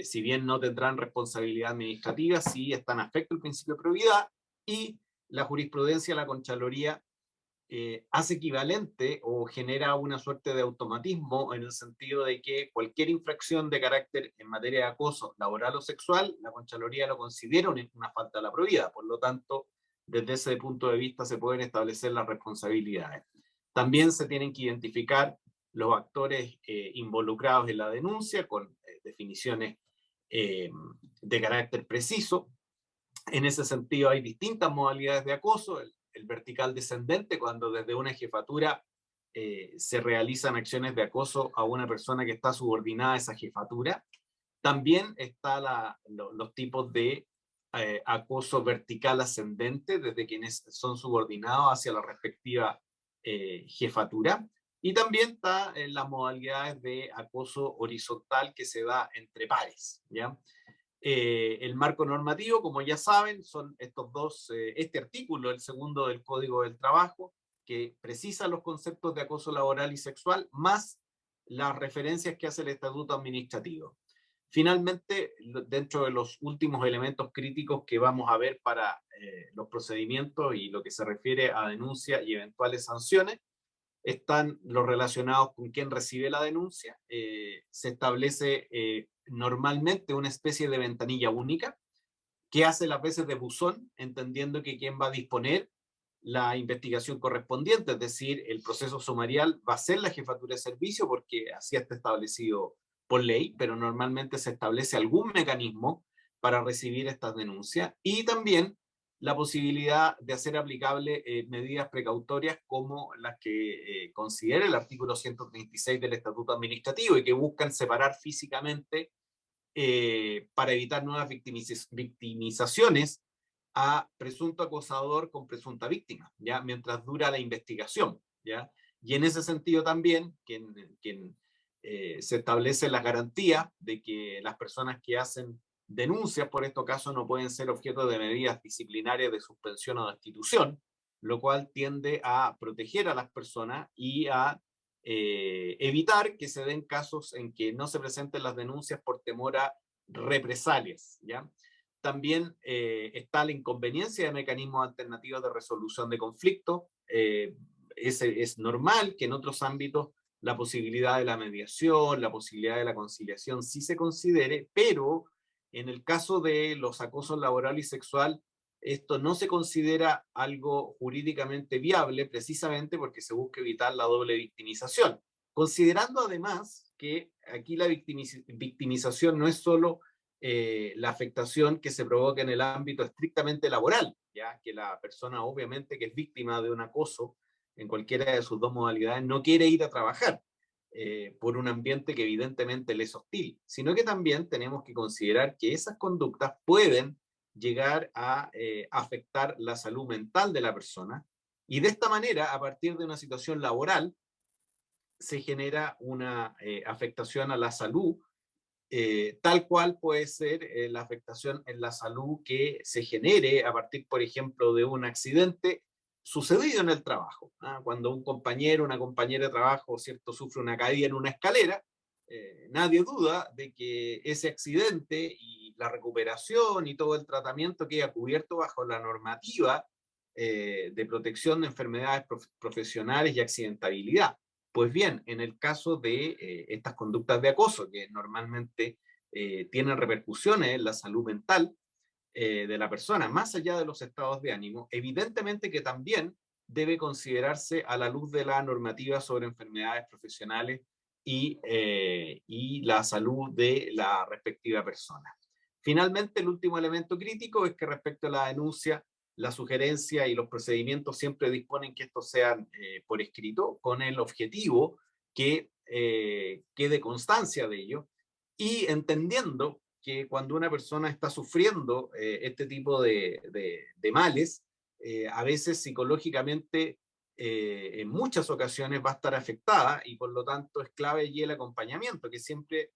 Si bien no tendrán responsabilidad administrativa, sí están afecto al principio de probidad, y la jurisprudencia de la Contraloría hace equivalente o genera una suerte de automatismo en el sentido de que cualquier infracción de carácter en materia de acoso laboral o sexual, la Contraloría lo considera una falta de la probidad. Por lo tanto, desde ese punto de vista se pueden establecer las responsabilidades. También se tienen que identificar los actores involucrados en la denuncia con definiciones de carácter preciso. En ese sentido hay distintas modalidades de acoso, el vertical descendente, cuando desde una jefatura se realizan acciones de acoso a una persona que está subordinada a esa jefatura. También está los tipos de acoso vertical ascendente, desde quienes son subordinados hacia la respectiva jefatura. Y también está en las modalidades de acoso horizontal que se da entre pares, ¿ya? El marco normativo, como ya saben, son estos dos, este artículo, el segundo del Código del Trabajo, que precisa los conceptos de acoso laboral y sexual, más las referencias que hace el Estatuto Administrativo. Finalmente, dentro de los últimos elementos críticos que vamos a ver para los procedimientos y lo que se refiere a denuncia y eventuales sanciones, están los relacionados con quién recibe la denuncia. Se establece normalmente una especie de ventanilla única que hace las veces de buzón, entendiendo que quien va a disponer la investigación correspondiente, es decir, el proceso sumarial va a ser la jefatura de servicio porque así está establecido por ley, pero normalmente se establece algún mecanismo para recibir estas denuncias, y también la posibilidad de hacer aplicable medidas precautorias como las que considera el artículo 136 del Estatuto Administrativo y que buscan separar físicamente para evitar nuevas victimizaciones a presunto acosador con presunta víctima, ¿ya? Mientras dura la investigación, ¿ya? Y en ese sentido también se establece la garantía de que las personas que hacen denuncias por estos casos no pueden ser objeto de medidas disciplinarias de suspensión o destitución, lo cual tiende a proteger a las personas y a evitar que se den casos en que no se presenten las denuncias por temor a represalias, ¿ya? También está la inconveniencia de mecanismos alternativos de resolución de conflictos. Es normal que en otros ámbitos la posibilidad de la mediación, la posibilidad de la conciliación sí se considere, pero en el caso de los acosos laboral y sexual, esto no se considera algo jurídicamente viable precisamente porque se busca evitar la doble victimización. Considerando además que aquí la victimización no es solo la afectación que se provoca en el ámbito estrictamente laboral, ya que la persona obviamente que es víctima de un acoso en cualquiera de sus dos modalidades no quiere ir a trabajar por un ambiente que evidentemente le es hostil, sino que también tenemos que considerar que esas conductas pueden llegar a afectar la salud mental de la persona, y de esta manera, a partir de una situación laboral, se genera una afectación a la salud tal cual puede ser la afectación en la salud que se genere a partir, por ejemplo, de un accidente sucedido en el trabajo. Cuando un compañero, una compañera de trabajo, ¿cierto?, sufre una caída en una escalera, nadie duda de que ese accidente y la recuperación y todo el tratamiento queda cubierto bajo la normativa de protección de enfermedades profesionales y accidentabilidad. Pues bien, en el caso de estas conductas de acoso, que normalmente tienen repercusiones en la salud mental de la persona, más allá de los estados de ánimo, evidentemente que también debe considerarse a la luz de la normativa sobre enfermedades profesionales y la salud de la respectiva persona. Finalmente, el último elemento crítico es que respecto a la denuncia, la sugerencia y los procedimientos siempre disponen que estos sean por escrito, con el objetivo que quede constancia de ello, y entendiendo que cuando una persona está sufriendo este tipo de males, a veces psicológicamente en muchas ocasiones va a estar afectada, y por lo tanto es clave allí el acompañamiento, que siempre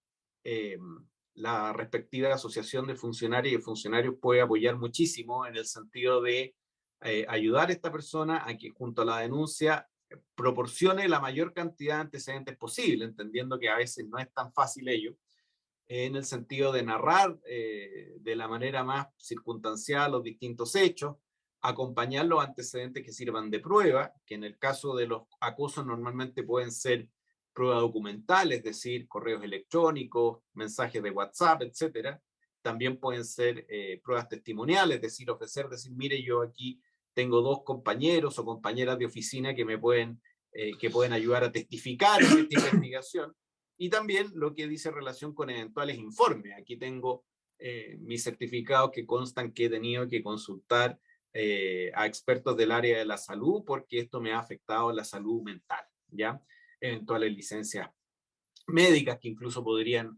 la respectiva asociación de funcionarios y funcionarios puede apoyar muchísimo en el sentido de ayudar a esta persona a que junto a la denuncia proporcione la mayor cantidad de antecedentes posible, entendiendo que a veces no es tan fácil ello, en el sentido de narrar de la manera más circunstancial los distintos hechos, acompañar los antecedentes que sirvan de prueba, que en el caso de los acosos normalmente pueden ser prueba documental, es decir, correos electrónicos, mensajes de WhatsApp, etcétera. También pueden ser pruebas testimoniales, es decir, decir, mire, yo aquí tengo 2 compañeros o compañeras de oficina que pueden ayudar a testificar en esta investigación. Y también lo que dice relación con eventuales informes. Aquí tengo mis certificados que constan que he tenido que consultar a expertos del área de la salud porque esto me ha afectado la salud mental, ¿ya? Eventuales licencias médicas que incluso podrían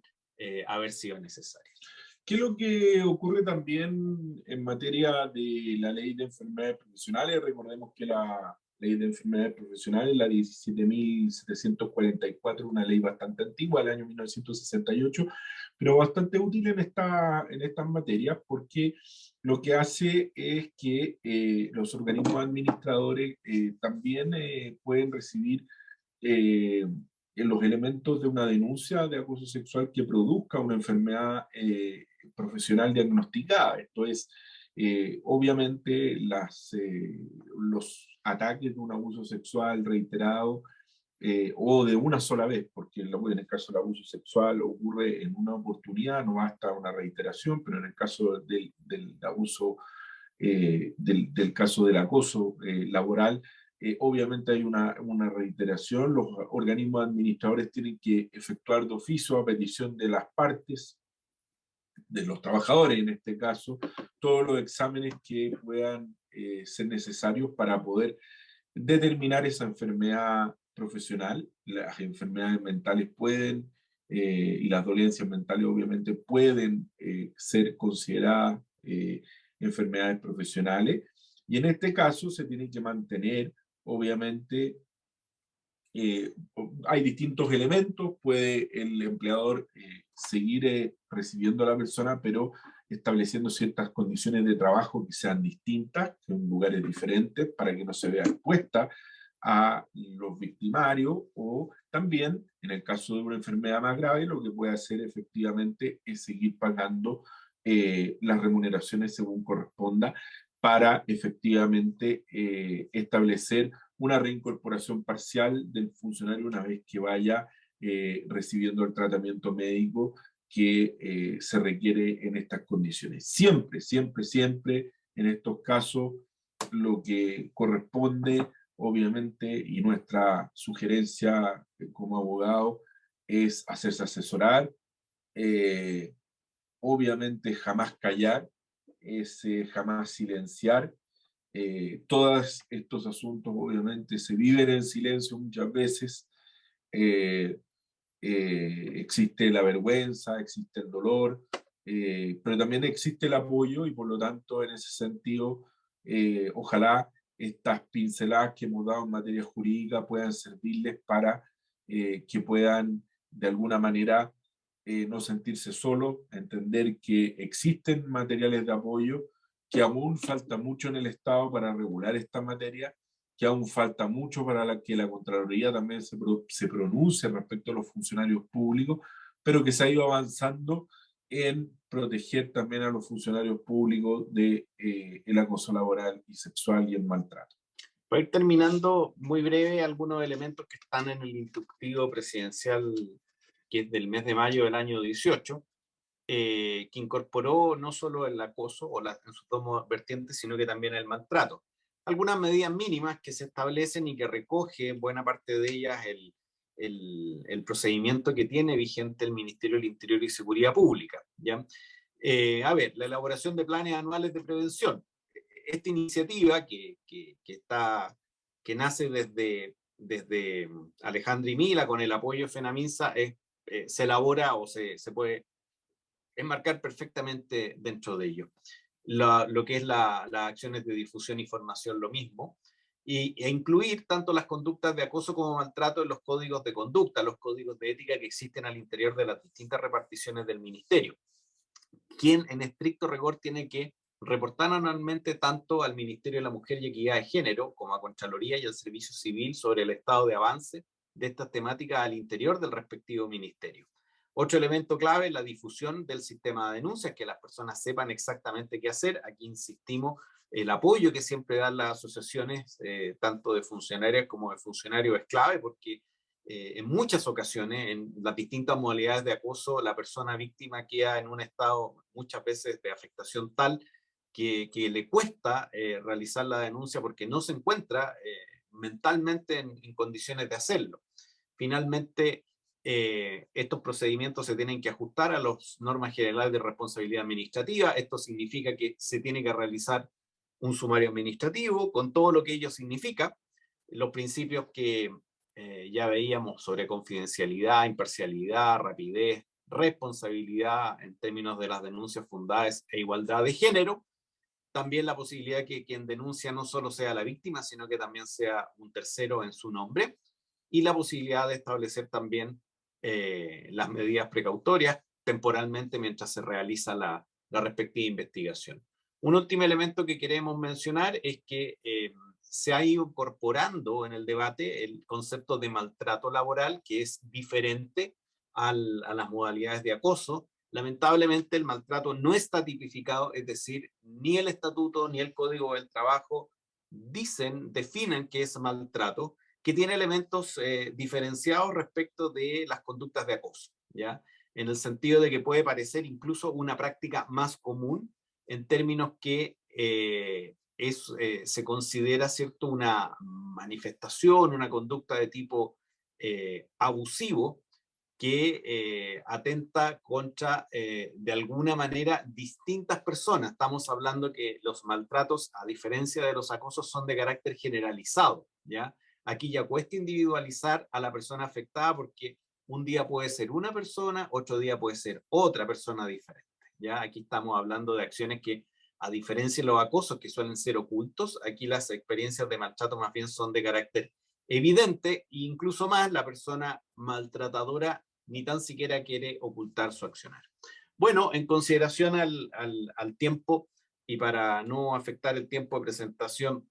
haber sido necesarias. ¿Qué es lo que ocurre también en materia de la ley de enfermedades profesionales? Recordemos que la ley de enfermedades profesionales, la 17.744, una ley bastante antigua, del año 1968, pero bastante útil en estas materias, porque lo que hace es que los organismos administradores también pueden recibir en los elementos de una denuncia de acoso sexual que produzca una enfermedad profesional diagnosticada. Esto es, obviamente, los ataques de un abuso sexual reiterado o de una sola vez, porque en el caso del abuso sexual ocurre en una oportunidad, no basta una reiteración, pero en el caso del abuso, del caso del acoso laboral, obviamente hay una reiteración. Los organismos administradores tienen que efectuar de oficio, a petición de las partes, de los trabajadores en este caso, todos los exámenes que puedan ser necesarios para poder determinar esa enfermedad profesional. Las enfermedades mentales pueden, y las dolencias mentales obviamente pueden ser consideradas enfermedades profesionales, y en este caso se tiene que mantener, obviamente, hay distintos elementos, puede el empleador seguir recibiendo a la persona, pero estableciendo ciertas condiciones de trabajo que sean distintas, en lugares diferentes, para que no se vea expuesta a los victimarios, o también, en el caso de una enfermedad más grave, lo que puede hacer efectivamente es seguir pagando las remuneraciones según corresponda, para efectivamente establecer una reincorporación parcial del funcionario una vez que vaya recibiendo el tratamiento médico que se requiere en estas condiciones. Siempre, siempre, siempre en estos casos lo que corresponde, obviamente, y nuestra sugerencia como abogado es hacerse asesorar, obviamente jamás callar, es jamás silenciar. Todos estos asuntos obviamente se viven en silencio muchas veces. Existe la vergüenza, existe el dolor, pero también existe el apoyo, y por lo tanto, en ese sentido, ojalá estas pinceladas que hemos dado en materia jurídica puedan servirles para que puedan de alguna manera no sentirse solo, entender que existen materiales de apoyo, que aún falta mucho en el Estado para regular esta materia, que aún falta mucho para que la Contraloría también se pronuncie respecto a los funcionarios públicos, pero que se ha ido avanzando en proteger también a los funcionarios públicos de el acoso laboral y sexual y el maltrato. Para ir terminando, muy breve, algunos elementos que están en el instructivo presidencial, que es del mes de mayo del año 18, que incorporó no solo el acoso en sus dos vertientes, sino que también el maltrato. Algunas medidas mínimas que se establecen y que recoge buena parte de ellas el procedimiento que tiene vigente el Ministerio del Interior y Seguridad Pública, ¿ya? A ver, la elaboración de planes anuales de prevención. Esta iniciativa que nace desde Alejandra y Mila con el apoyo de FENAMINSA se elabora o se puede enmarcar perfectamente dentro de ello. Lo que es las acciones de difusión y formación, lo mismo, e incluir tanto las conductas de acoso como maltrato en los códigos de conducta, los códigos de ética que existen al interior de las distintas reparticiones del ministerio, quien en estricto rigor tiene que reportar anualmente tanto al Ministerio de la Mujer y Equidad de Género como a Contraloría y al Servicio Civil sobre el estado de avance de estas temáticas al interior del respectivo ministerio. Otro elemento clave es la difusión del sistema de denuncias, que las personas sepan exactamente qué hacer. Aquí insistimos, el apoyo que siempre dan las asociaciones, tanto de funcionarias como de funcionarios, es clave, porque en muchas ocasiones, en las distintas modalidades de acoso, la persona víctima queda en un estado muchas veces de afectación tal que le cuesta realizar la denuncia porque no se encuentra mentalmente en condiciones de hacerlo. Finalmente, estos procedimientos se tienen que ajustar a las normas generales de responsabilidad administrativa. Esto significa que se tiene que realizar un sumario administrativo con todo lo que ello significa, los principios que ya veíamos sobre confidencialidad, imparcialidad, rapidez, responsabilidad en términos de las denuncias fundadas e igualdad de género. También la posibilidad de que quien denuncia no solo sea la víctima, sino que también sea un tercero en su nombre, y la posibilidad de establecer también las medidas precautorias temporalmente mientras se realiza la respectiva investigación. Un último elemento que queremos mencionar es que se ha ido incorporando en el debate el concepto de maltrato laboral, que es diferente a las modalidades de acoso. Lamentablemente el maltrato no está tipificado, es decir, ni el estatuto ni el Código del Trabajo definen qué es maltrato, que tiene elementos diferenciados respecto de las conductas de acoso, ¿ya? En el sentido de que puede parecer incluso una práctica más común en términos que se considera, ¿cierto?, una manifestación, una conducta de tipo abusivo, que atenta contra, de alguna manera, distintas personas. Estamos hablando que los maltratos, a diferencia de los acosos, son de carácter generalizado, ¿ya? Aquí ya cuesta individualizar a la persona afectada porque un día puede ser una persona, otro día puede ser otra persona diferente, ¿ya? Aquí estamos hablando de acciones que, a diferencia de los acosos que suelen ser ocultos, aquí las experiencias de maltrato más bien son de carácter evidente, e incluso más la persona maltratadora ni tan siquiera quiere ocultar su accionar. Bueno, en consideración al tiempo y para no afectar el tiempo de presentación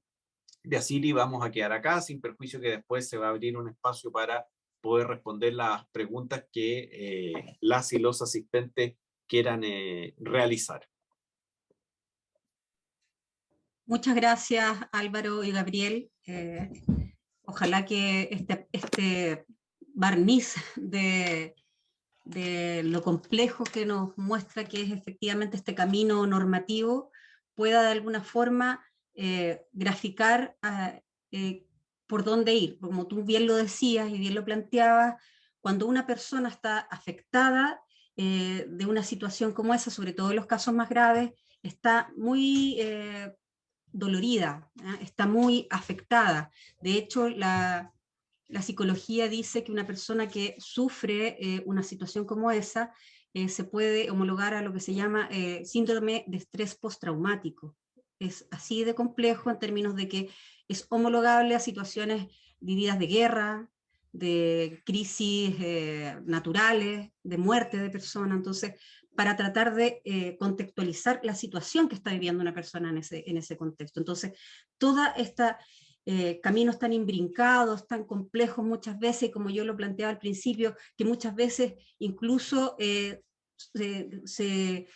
de Asili, vamos a quedar acá, sin perjuicio que después se va a abrir un espacio para poder responder las preguntas que las y los asistentes quieran realizar. Muchas gracias, Álvaro y Gabriel. Ojalá que este barniz de lo complejo que nos muestra que es efectivamente este camino normativo pueda de alguna forma graficar por dónde ir. Como tú bien lo decías y bien lo planteabas, cuando una persona está afectada de una situación como esa, sobre todo en los casos más graves, está muy dolorida, ¿eh? Está muy afectada. De hecho, la psicología dice que una persona que sufre una situación como esa se puede homologar a lo que se llama síndrome de estrés postraumático. Es así de complejo en términos de que es homologable a situaciones vividas de guerra, de crisis naturales, de muerte de personas. Entonces, para tratar de contextualizar la situación que está viviendo una persona en ese contexto. Entonces, toda esta caminos tan imbrincados, tan complejos muchas veces, y como yo lo planteaba al principio, que muchas veces incluso se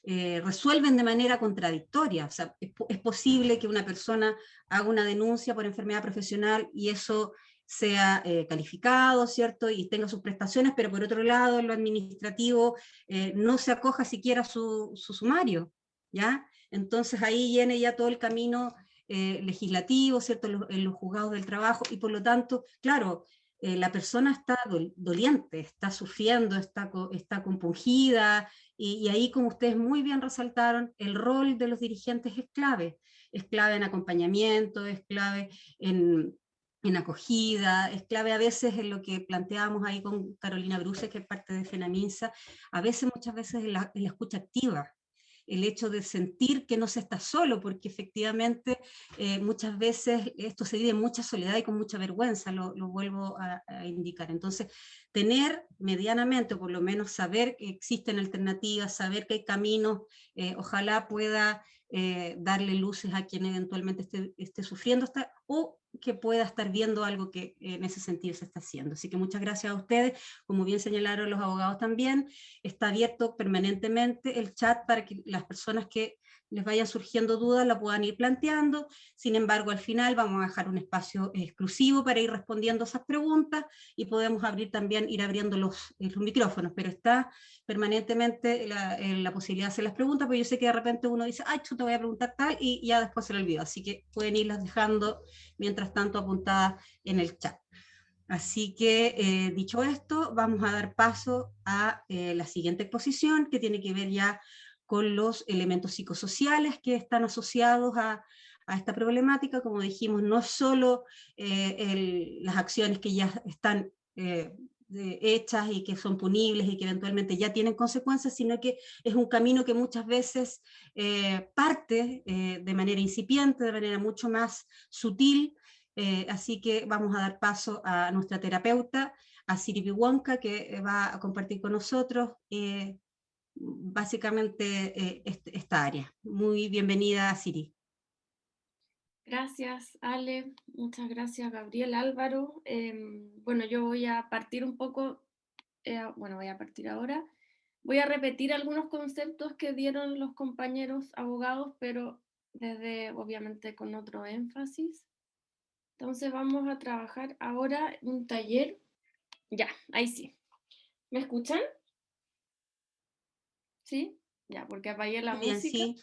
resuelven de manera contradictoria. O sea, es posible que una persona haga una denuncia por enfermedad profesional y eso sea calificado, ¿cierto? Y tenga sus prestaciones, pero por otro lado, en lo administrativo no se acoja siquiera su sumario, ¿ya? Entonces ahí viene ya todo el camino legislativo, ¿cierto? En los juzgados del trabajo, y por lo tanto, claro, la persona está doliente, está sufriendo, está compungida, y ahí, como ustedes muy bien resaltaron, el rol de los dirigentes es clave en acompañamiento, es clave en acogida, es clave a veces en lo que planteábamos ahí con Carolina Bruce, que es parte de FENAMINSA, a veces, muchas veces en la escucha activa, el hecho de sentir que no se está solo, porque efectivamente muchas veces esto se vive en mucha soledad y con mucha vergüenza, lo vuelvo a indicar. Entonces, tener medianamente, o por lo menos saber que existen alternativas, saber que hay caminos, ojalá pueda darle luces a quien eventualmente esté sufriendo o que pueda estar viendo algo que en ese sentido se está haciendo. Así que muchas gracias a ustedes, como bien señalaron los abogados también, está abierto permanentemente el chat para que las personas que les vayan surgiendo dudas la puedan ir planteando. Sin embargo, al final vamos a dejar un espacio exclusivo para ir respondiendo esas preguntas, y podemos ir abriendo los micrófonos, pero está permanentemente la posibilidad de hacer las preguntas, porque yo sé que de repente uno dice, ay, yo te voy a preguntar tal, y ya después se lo olvido, así que pueden irlas dejando mientras tanto apuntadas en el chat. Así que, dicho esto, vamos a dar paso a la siguiente exposición, que tiene que ver ya con los elementos psicosociales que están asociados a esta problemática. Como dijimos, no es solo las acciones que ya están hechas y que son punibles y que eventualmente ya tienen consecuencias, sino que es un camino que muchas veces parte de manera incipiente, de manera mucho más sutil. Así que vamos a dar paso a nuestra terapeuta, a Siri Piwonka, que va a compartir con nosotros básicamente esta área. Muy bienvenida, Siri. Gracias, Ale. Muchas gracias, Gabriel, Álvaro. Bueno, yo voy a partir un poco, voy a partir ahora. Voy a repetir algunos conceptos que dieron los compañeros abogados, pero desde, obviamente, con otro énfasis. Entonces vamos a trabajar ahora un taller. Ya, ahí sí. ¿Me escuchan? ¿Sí? Ya, porque apagué la Bien, música. sí.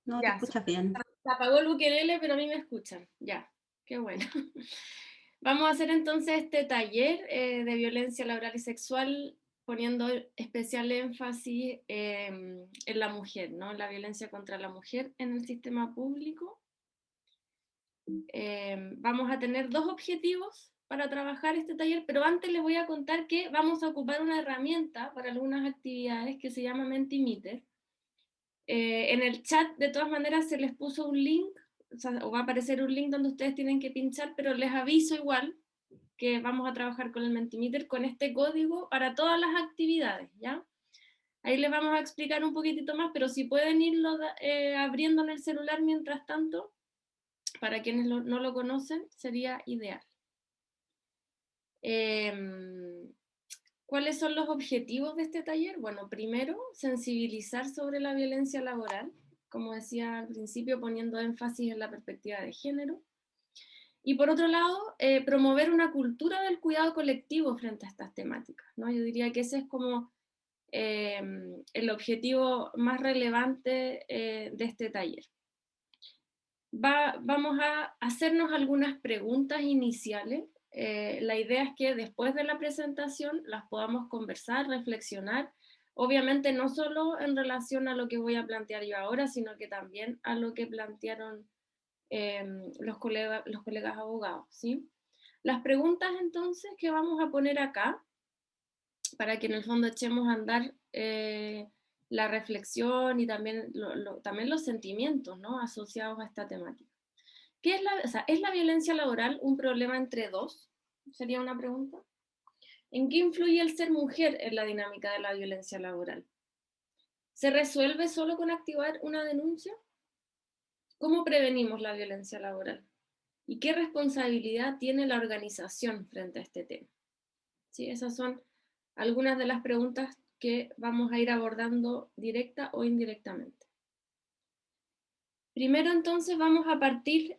No, te Ya, escuchas bien. se apagó el ukelele, pero a mí me escuchan. Ya, qué bueno. Vamos a hacer entonces este taller de violencia laboral y sexual, poniendo especial énfasis en la mujer, ¿no? La violencia contra la mujer en el sistema público. Vamos a tener dos objetivos para trabajar este taller, pero antes les voy a contar que vamos a ocupar una herramienta para algunas actividades que se llama Mentimeter. En el chat, de todas maneras, se les puso un link, o va a aparecer un link donde ustedes tienen que pinchar, pero les aviso igual que vamos a trabajar con el Mentimeter, con este código para todas las actividades, ¿ya? Ahí les vamos a explicar un poquitito más, pero si pueden irlo abriendo en el celular mientras tanto, para quienes no lo conocen, sería ideal. ¿Cuáles son los objetivos de este taller? Bueno, primero, sensibilizar sobre la violencia laboral, como decía al principio, poniendo énfasis en la perspectiva de género. Y por otro lado, promover una cultura del cuidado colectivo frente a estas temáticas, ¿no? Yo diría que ese es como el objetivo más relevante de este taller. Vamos a hacernos algunas preguntas iniciales. La idea es que después de la presentación las podamos conversar, reflexionar, obviamente no solo en relación a lo que voy a plantear yo ahora, sino que también a lo que plantearon los colegas abogados, ¿sí? Las preguntas entonces que vamos a poner acá, para que en el fondo echemos a andar la reflexión y también, también los sentimientos, ¿no?, asociados a esta temática. ¿Es la violencia laboral un problema entre dos? Sería una pregunta. ¿En qué influye el ser mujer en la dinámica de la violencia laboral? ¿Se resuelve solo con activar una denuncia? ¿Cómo prevenimos la violencia laboral? ¿Y qué responsabilidad tiene la organización frente a este tema? ¿Sí? Esas son algunas de las preguntas que vamos a ir abordando directa o indirectamente. Primero, entonces, vamos a partir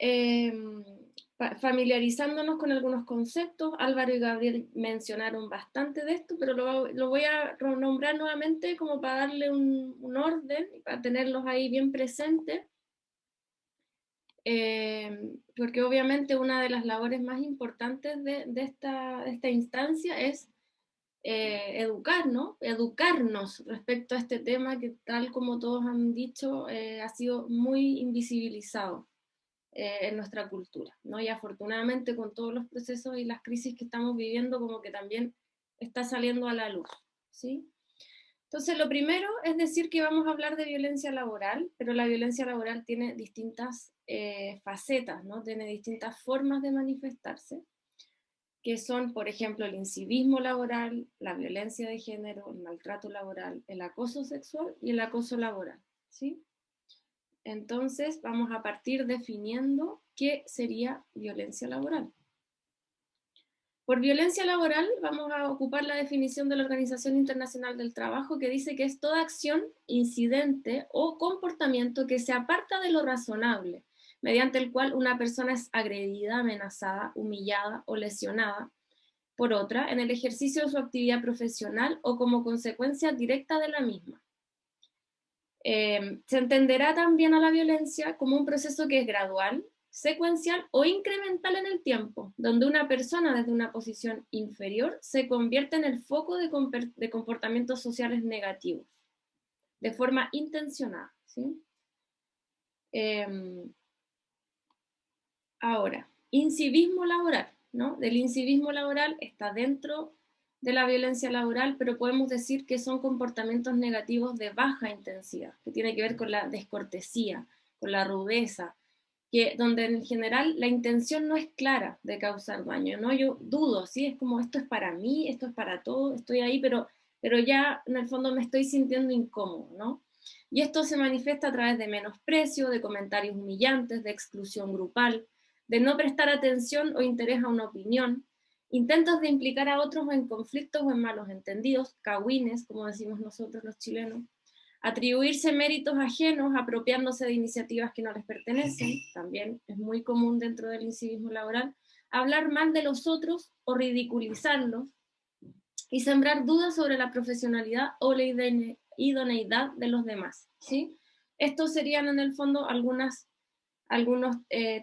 familiarizándonos con algunos conceptos. Álvaro y Gabriel mencionaron bastante de esto, pero lo voy a nombrar nuevamente como para darle un orden y para tenerlos ahí bien presentes. Porque obviamente una de las labores más importantes de esta instancia es educarnos respecto a este tema que, tal como todos han dicho, ha sido muy invisibilizado en nuestra cultura, ¿no? Y afortunadamente con todos los procesos y las crisis que estamos viviendo, como que también está saliendo a la luz, ¿sí? Entonces, lo primero es decir que vamos a hablar de violencia laboral, pero la violencia laboral tiene distintas facetas, ¿no? Tiene distintas formas de manifestarse, que son, por ejemplo, el incivismo laboral, la violencia de género, el maltrato laboral, el acoso sexual y el acoso laboral, ¿sí? Entonces, vamos a partir definiendo qué sería violencia laboral. Por violencia laboral vamos a ocupar la definición de la Organización Internacional del Trabajo, que dice que es toda acción, incidente o comportamiento que se aparta de lo razonable, mediante el cual una persona es agredida, amenazada, humillada o lesionada por otra en el ejercicio de su actividad profesional o como consecuencia directa de la misma. Se entenderá también a la violencia como un proceso que es gradual, secuencial o incremental en el tiempo, donde una persona desde una posición inferior se convierte en el foco de comportamientos sociales negativos, de forma intencionada, ¿sí? Ahora, incivismo laboral, ¿no? Del incivismo laboral está dentro de la violencia laboral, pero podemos decir que son comportamientos negativos de baja intensidad, que tiene que ver con la descortesía, con la rudeza, donde en general la intención no es clara de causar daño, ¿no? Yo dudo, ¿sí? Es como, esto es para mí, esto es para todos, estoy ahí, pero ya en el fondo me estoy sintiendo incómodo, ¿no? Y esto se manifiesta a través de menosprecio, de comentarios humillantes, de exclusión grupal, de no prestar atención o interés a una opinión, intentos de implicar a otros en conflictos o en malos entendidos, cagüines, como decimos nosotros los chilenos, atribuirse méritos ajenos, apropiándose de iniciativas que no les pertenecen, también es muy común dentro del incivismo laboral, hablar mal de los otros o ridiculizarlos, y sembrar dudas sobre la profesionalidad o la idoneidad de los demás, ¿sí? Estos serían en el fondo algunos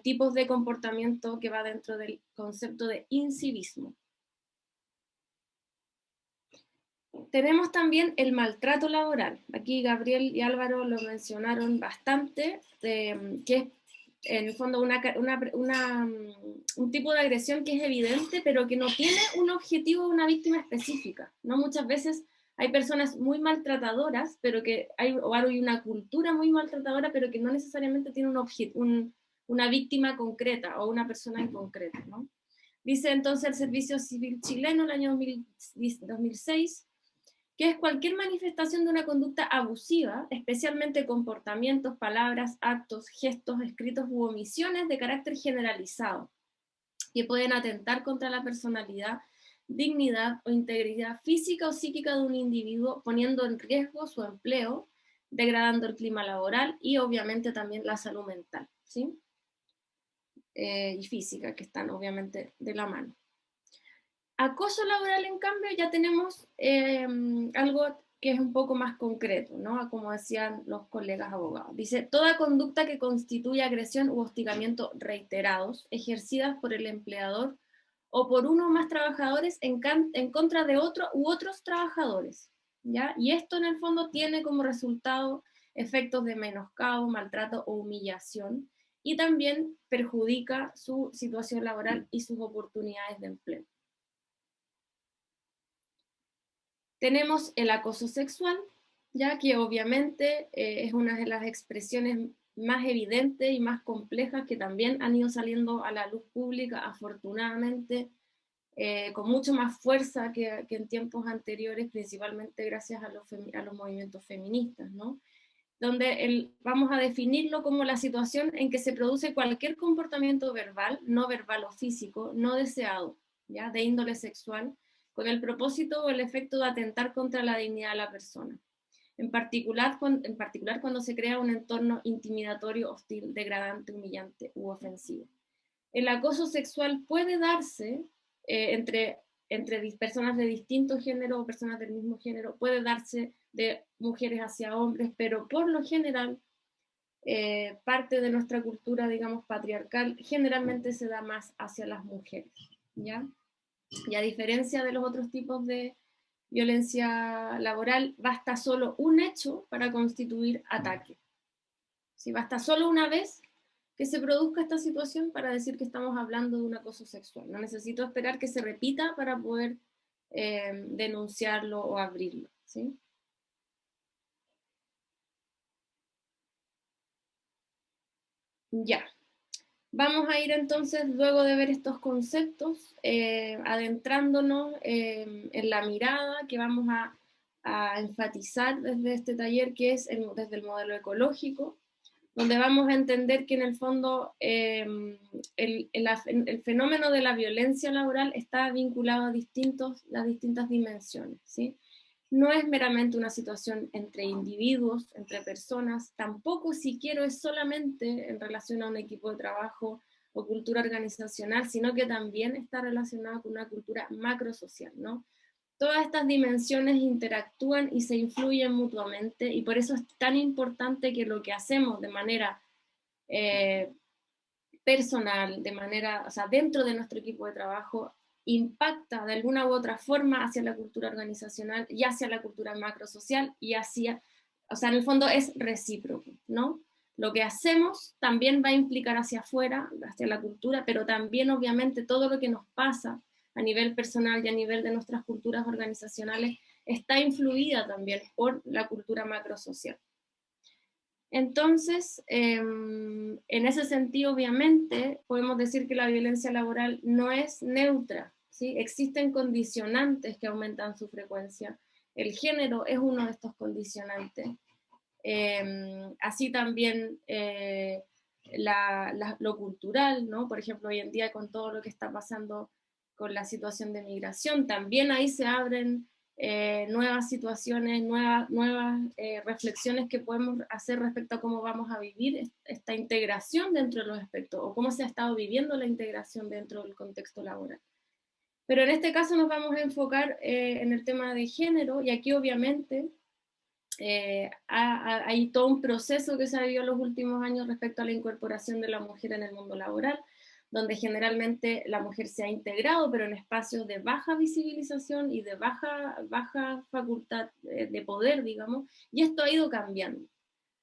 tipos de comportamiento que va dentro del concepto de incivismo. Tenemos también el maltrato laboral. Aquí Gabriel y Álvaro lo mencionaron bastante, que es en el fondo un tipo de agresión que es evidente, pero que no tiene un objetivo o una víctima específica, ¿no? Muchas veces hay personas muy maltratadoras, pero que hay una cultura muy maltratadora, pero que no necesariamente tiene una víctima concreta o una persona en concreto, ¿no? Dice entonces el Servicio Civil Chileno, el año 2006, que es cualquier manifestación de una conducta abusiva, especialmente comportamientos, palabras, actos, gestos, escritos u omisiones de carácter generalizado, que pueden atentar contra la personalidad, dignidad o integridad física o psíquica de un individuo, poniendo en riesgo su empleo, degradando el clima laboral y obviamente también la salud mental, ¿sí? Y física, que están obviamente de la mano. Acoso laboral, en cambio, ya tenemos algo que es un poco más concreto, ¿no? Como decían los colegas abogados. Dice, toda conducta que constituye agresión u hostigamiento reiterados, ejercidas por el empleador o por uno o más trabajadores en contra de otro u otros trabajadores, ¿ya? Y esto en el fondo tiene como resultado efectos de menoscabo, maltrato o humillación, y también perjudica su situación laboral y sus oportunidades de empleo. Tenemos el acoso sexual, ya que obviamente es una de las expresiones más evidentes y más complejas que también han ido saliendo a la luz pública, afortunadamente, con mucho más fuerza que en tiempos anteriores, principalmente gracias a los movimientos feministas, ¿no? Donde vamos a definirlo como la situación en que se produce cualquier comportamiento verbal, no verbal o físico, no deseado, ¿ya? De índole sexual, con el propósito o el efecto de atentar contra la dignidad de la persona. En particular cuando se crea un entorno intimidatorio, hostil, degradante, humillante u ofensivo. El acoso sexual puede darse entre personas de distinto género o personas del mismo género, puede darse de mujeres hacia hombres, pero por lo general, parte de nuestra cultura, digamos, patriarcal, generalmente se da más hacia las mujeres, ¿ya? Y a diferencia de los otros tipos de violencia laboral, basta solo un hecho para constituir ataque. ¿Sí? Basta solo una vez que se produzca esta situación para decir que estamos hablando de un acoso sexual. No necesito esperar que se repita para poder denunciarlo o abrirlo, ¿sí? Ya. Vamos a ir entonces, luego de ver estos conceptos, adentrándonos en la mirada que vamos a enfatizar desde este taller, que es desde el modelo ecológico, donde vamos a entender que en el fondo el fenómeno de la violencia laboral está vinculado a las distintas dimensiones, ¿sí? No es meramente una situación entre individuos, entre personas, tampoco siquiera es solamente en relación a un equipo de trabajo o cultura organizacional, sino que también está relacionada con una cultura macrosocial, ¿no? Todas estas dimensiones interactúan y se influyen mutuamente, y por eso es tan importante que lo que hacemos de manera personal, o sea, dentro de nuestro equipo de trabajo, impacta de alguna u otra forma hacia la cultura organizacional y hacia la cultura macrosocial y o sea, en el fondo es recíproco, ¿no? Lo que hacemos también va a implicar hacia afuera, hacia la cultura, pero también obviamente todo lo que nos pasa a nivel personal y a nivel de nuestras culturas organizacionales está influida también por la cultura macrosocial. Entonces, en ese sentido, obviamente, podemos decir que la violencia laboral no es neutra, ¿sí? Existen condicionantes que aumentan su frecuencia. El género es uno de estos condicionantes. Así también lo cultural, ¿no? Por ejemplo, hoy en día con todo lo que está pasando con la situación de migración, también ahí se abren nuevas situaciones, nuevas reflexiones que podemos hacer respecto a cómo vamos a vivir esta integración dentro de los aspectos, o cómo se ha estado viviendo la integración dentro del contexto laboral. Pero en este caso nos vamos a enfocar en el tema de género, y aquí obviamente hay todo un proceso que se ha vivido en los últimos años respecto a la incorporación de la mujer en el mundo laboral, donde generalmente la mujer se ha integrado, pero en espacios de baja visibilización y de baja facultad de poder, digamos, y esto ha ido cambiando.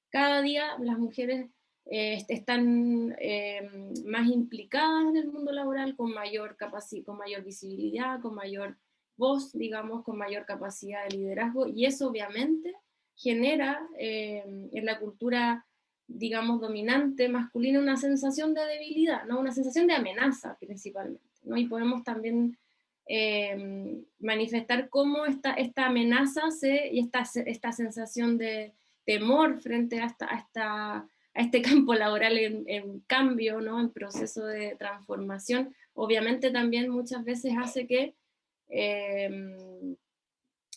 Cada día las mujeres están más implicadas en el mundo laboral, con mayor visibilidad, con mayor voz, digamos, con mayor capacidad de liderazgo, y eso obviamente genera en la cultura, digamos, dominante masculina una sensación de debilidad, ¿no? Una sensación de amenaza principalmente, ¿no? Y podemos también manifestar cómo esta amenaza y esta sensación de temor frente a este campo laboral en cambio, ¿no? En proceso de transformación, obviamente también muchas veces hace que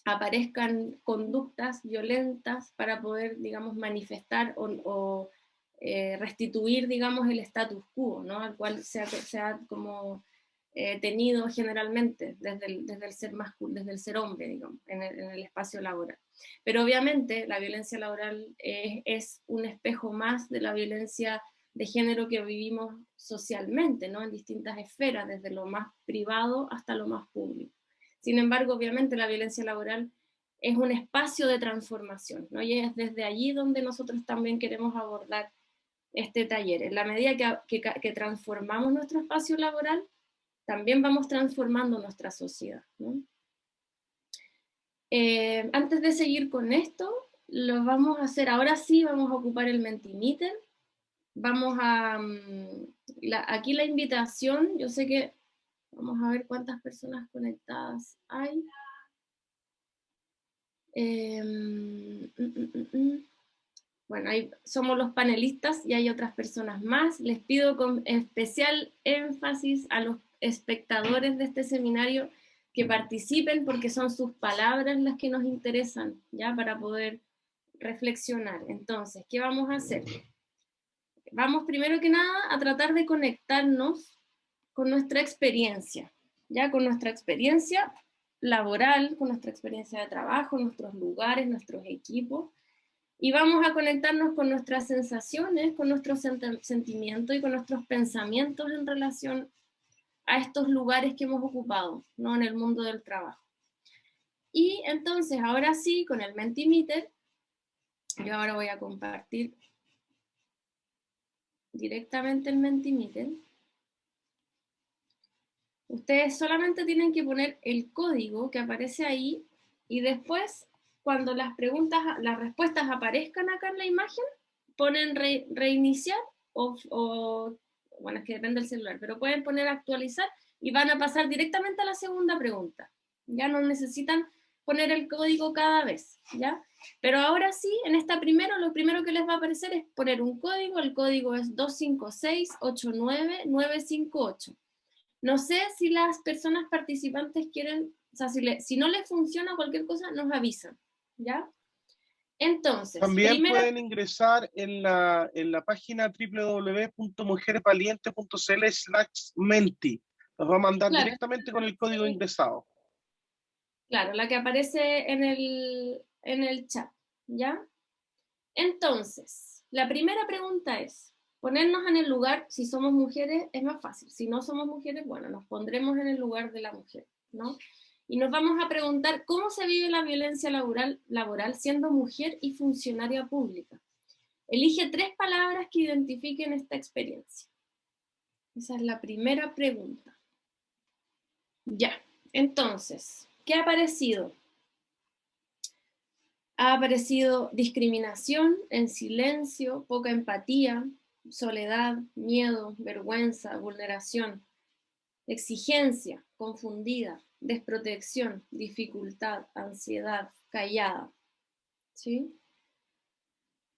aparezcan conductas violentas para poder, digamos, manifestar o restituir, digamos, el status quo, ¿no? Al cual se ha como tenido generalmente desde el ser masculino, desde el ser hombre, digamos, en el espacio laboral. Pero obviamente la violencia laboral es un espejo más de la violencia de género que vivimos socialmente, ¿no? En distintas esferas, desde lo más privado hasta lo más público. Sin embargo, obviamente la violencia laboral es un espacio de transformación, ¿no? Y es desde allí donde nosotros también queremos abordar este taller. En la medida que transformamos nuestro espacio laboral, también vamos transformando nuestra sociedad, ¿no? Antes de seguir con esto, lo vamos a hacer, ahora sí vamos a ocupar el Mentimeter. Vamos a, aquí la invitación, yo sé que Vamos a ver cuántas personas conectadas hay. Bueno, ahí somos los panelistas y hay otras personas más. Les pido con especial énfasis a los espectadores de este seminario que participen porque son sus palabras las que nos interesan, ¿ya? Para poder reflexionar. Entonces, ¿qué vamos a hacer? Vamos primero que nada a tratar de conectarnos con nuestra experiencia, ¿ya? Con nuestra experiencia laboral, con nuestra experiencia de trabajo, nuestros lugares, nuestros equipos, y vamos a conectarnos con nuestras sensaciones, con nuestros sentimientos y con nuestros pensamientos en relación a estos lugares que hemos ocupado, ¿no? En el mundo del trabajo. Y entonces, ahora sí, con el Mentimeter, yo ahora voy a compartir directamente el Mentimeter. Ustedes solamente tienen que poner el código que aparece ahí y después, cuando las respuestas aparezcan acá en la imagen, ponen reiniciar o, bueno, es que depende del celular, pero pueden poner actualizar y van a pasar directamente a la segunda pregunta. Ya no necesitan poner el código cada vez, ¿ya? Pero ahora sí, en esta lo primero que les va a aparecer es poner un código, el código es 256-89958. No sé si las personas participantes quieren, o sea, si no les funciona cualquier cosa, nos avisan, ¿ya? Entonces, también pueden ingresar en la página www.mujeresvalientes.cl/menti. Nos va a mandar directamente con el código ingresado. Claro, la que aparece en el chat, ¿ya? Entonces, la primera pregunta es, ponernos en el lugar, si somos mujeres es más fácil, si no somos mujeres, bueno, nos pondremos en el lugar de la mujer, ¿no? Y nos vamos a preguntar cómo se vive la violencia laboral siendo mujer y funcionaria pública. Elige 3 palabras que identifiquen esta experiencia. Esa es la primera pregunta. Ya, entonces, ¿qué ha aparecido? Ha aparecido discriminación, en silencio, poca empatía, soledad, miedo, vergüenza, vulneración, exigencia, confundida, desprotección, dificultad, ansiedad, callada. ¿Sí?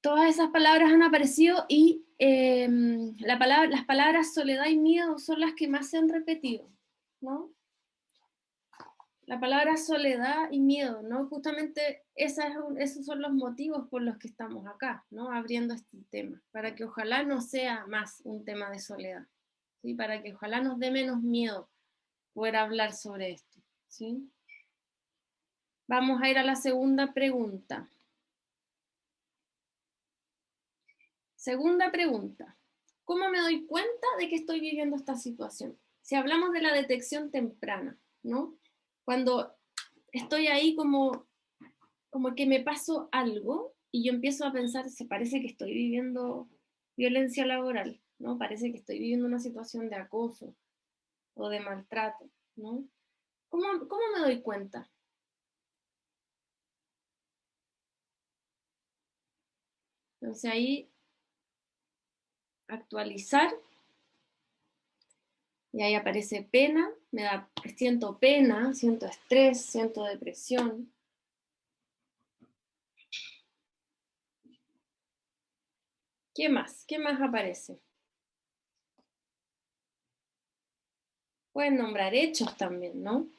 Todas esas palabras han aparecido y las palabras soledad y miedo son las que más se han repetido, ¿no? La palabra soledad y miedo, ¿no? Justamente esos son los motivos por los que estamos acá, ¿no? Abriendo este tema, para que ojalá no sea más un tema de soledad, ¿sí? Para que ojalá nos dé menos miedo poder hablar sobre esto, ¿sí? Vamos a ir a la segunda pregunta. Segunda pregunta. ¿Cómo me doy cuenta de que estoy viviendo esta situación? Si hablamos de la detección temprana, ¿no? Cuando estoy ahí como que me pasó algo y yo empiezo a pensar, se parece que estoy viviendo violencia laboral, ¿no? Parece que estoy viviendo una situación de acoso o de maltrato, ¿no? ¿Cómo me doy cuenta? Entonces ahí, actualizar, y ahí aparece pena, siento pena, siento estrés, siento depresión. ¿Qué más? ¿Qué más aparece? Pueden nombrar hechos también, ¿no?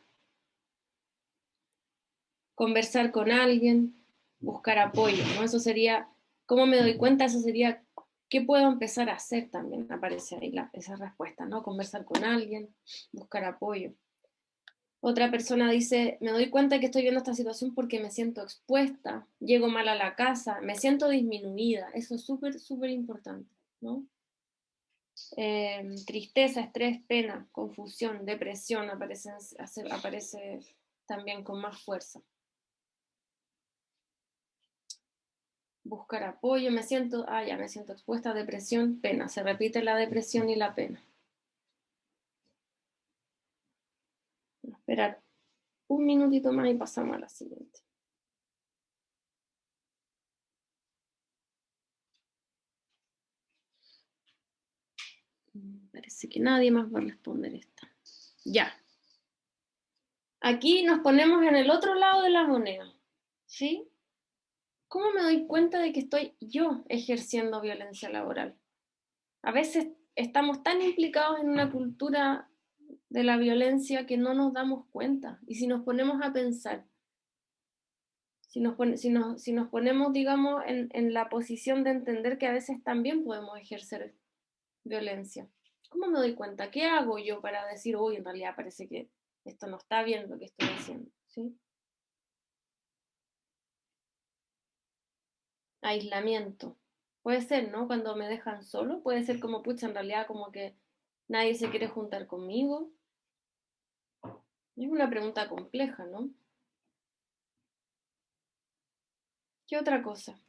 Conversar con alguien, buscar apoyo, ¿no? Eso sería, ¿cómo me doy cuenta? Eso sería, ¿qué puedo empezar a hacer también? Aparece ahí esa respuesta, ¿no? Conversar con alguien, buscar apoyo. Otra persona dice, me doy cuenta que estoy viendo esta situación porque me siento expuesta, llego mal a la casa, me siento disminuida. Eso es súper, súper importante, ¿no? Tristeza, estrés, pena, confusión, depresión aparece también con más fuerza. Buscar apoyo, me siento expuesta a depresión, pena. Se repite la depresión y la pena. Voy a esperar un minutito más y pasamos a la siguiente. Parece que nadie más va a responder esta. Ya. Aquí nos ponemos en el otro lado de la moneda, ¿sí? ¿Cómo me doy cuenta de que estoy yo ejerciendo violencia laboral? A veces estamos tan implicados en una cultura de la violencia que no nos damos cuenta. Y si nos ponemos a pensar, si nos ponemos, digamos, en la posición de entender que a veces también podemos ejercer violencia, ¿cómo me doy cuenta? ¿Qué hago yo para decir, uy, en realidad parece que esto no está bien lo que estoy haciendo? ¿Sí? Aislamiento. Puede ser, ¿no? Cuando me dejan solo, puede ser como, pucha, en realidad como que nadie se quiere juntar conmigo. Es una pregunta compleja, ¿no? ¿Qué otra cosa?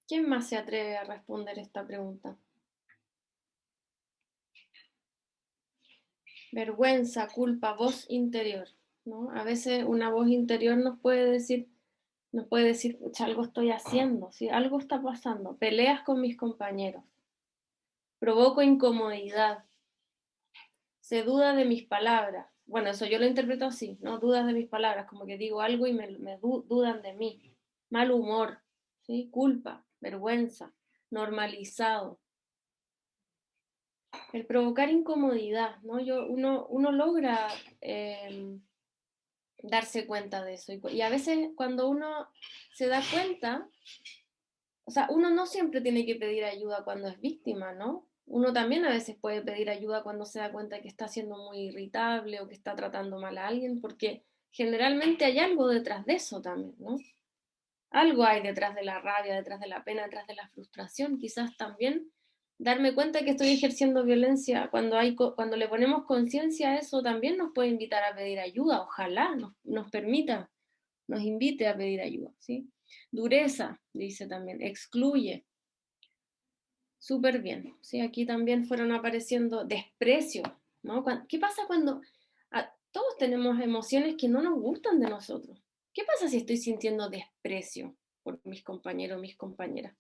¿Quién más se atreve a responder esta pregunta? Vergüenza, culpa, voz interior, ¿no? A veces una voz interior nos puede decir, pucha, algo estoy haciendo, ¿sí? Algo está pasando. Peleas con mis compañeros. Provoco incomodidad. Se duda de mis palabras. Bueno, eso yo lo interpreto así, ¿no? Dudas de mis palabras, como que digo algo y me dudan de mí. Mal humor, ¿sí? Culpa, vergüenza, normalizado. El provocar incomodidad, ¿no? Uno logra darse cuenta de eso. Y a veces cuando uno se da cuenta, o sea, uno no siempre tiene que pedir ayuda cuando es víctima, ¿no? Uno también a veces puede pedir ayuda cuando se da cuenta que está siendo muy irritable o que está tratando mal a alguien, porque generalmente hay algo detrás de eso también, ¿no? Algo hay detrás de la rabia, detrás de la pena, detrás de la frustración. Quizás también darme cuenta que estoy ejerciendo violencia, cuando le ponemos conciencia a eso, también nos puede invitar a pedir ayuda. Ojalá nos permita, nos invite a pedir ayuda, ¿sí? Dureza, dice también, excluye. Súper bien, ¿sí? Aquí también fueron apareciendo desprecio, ¿no? ¿Qué pasa cuando todos tenemos emociones que no nos gustan de nosotros? ¿Qué pasa si estoy sintiendo desprecio por mis compañeros o mis compañeras?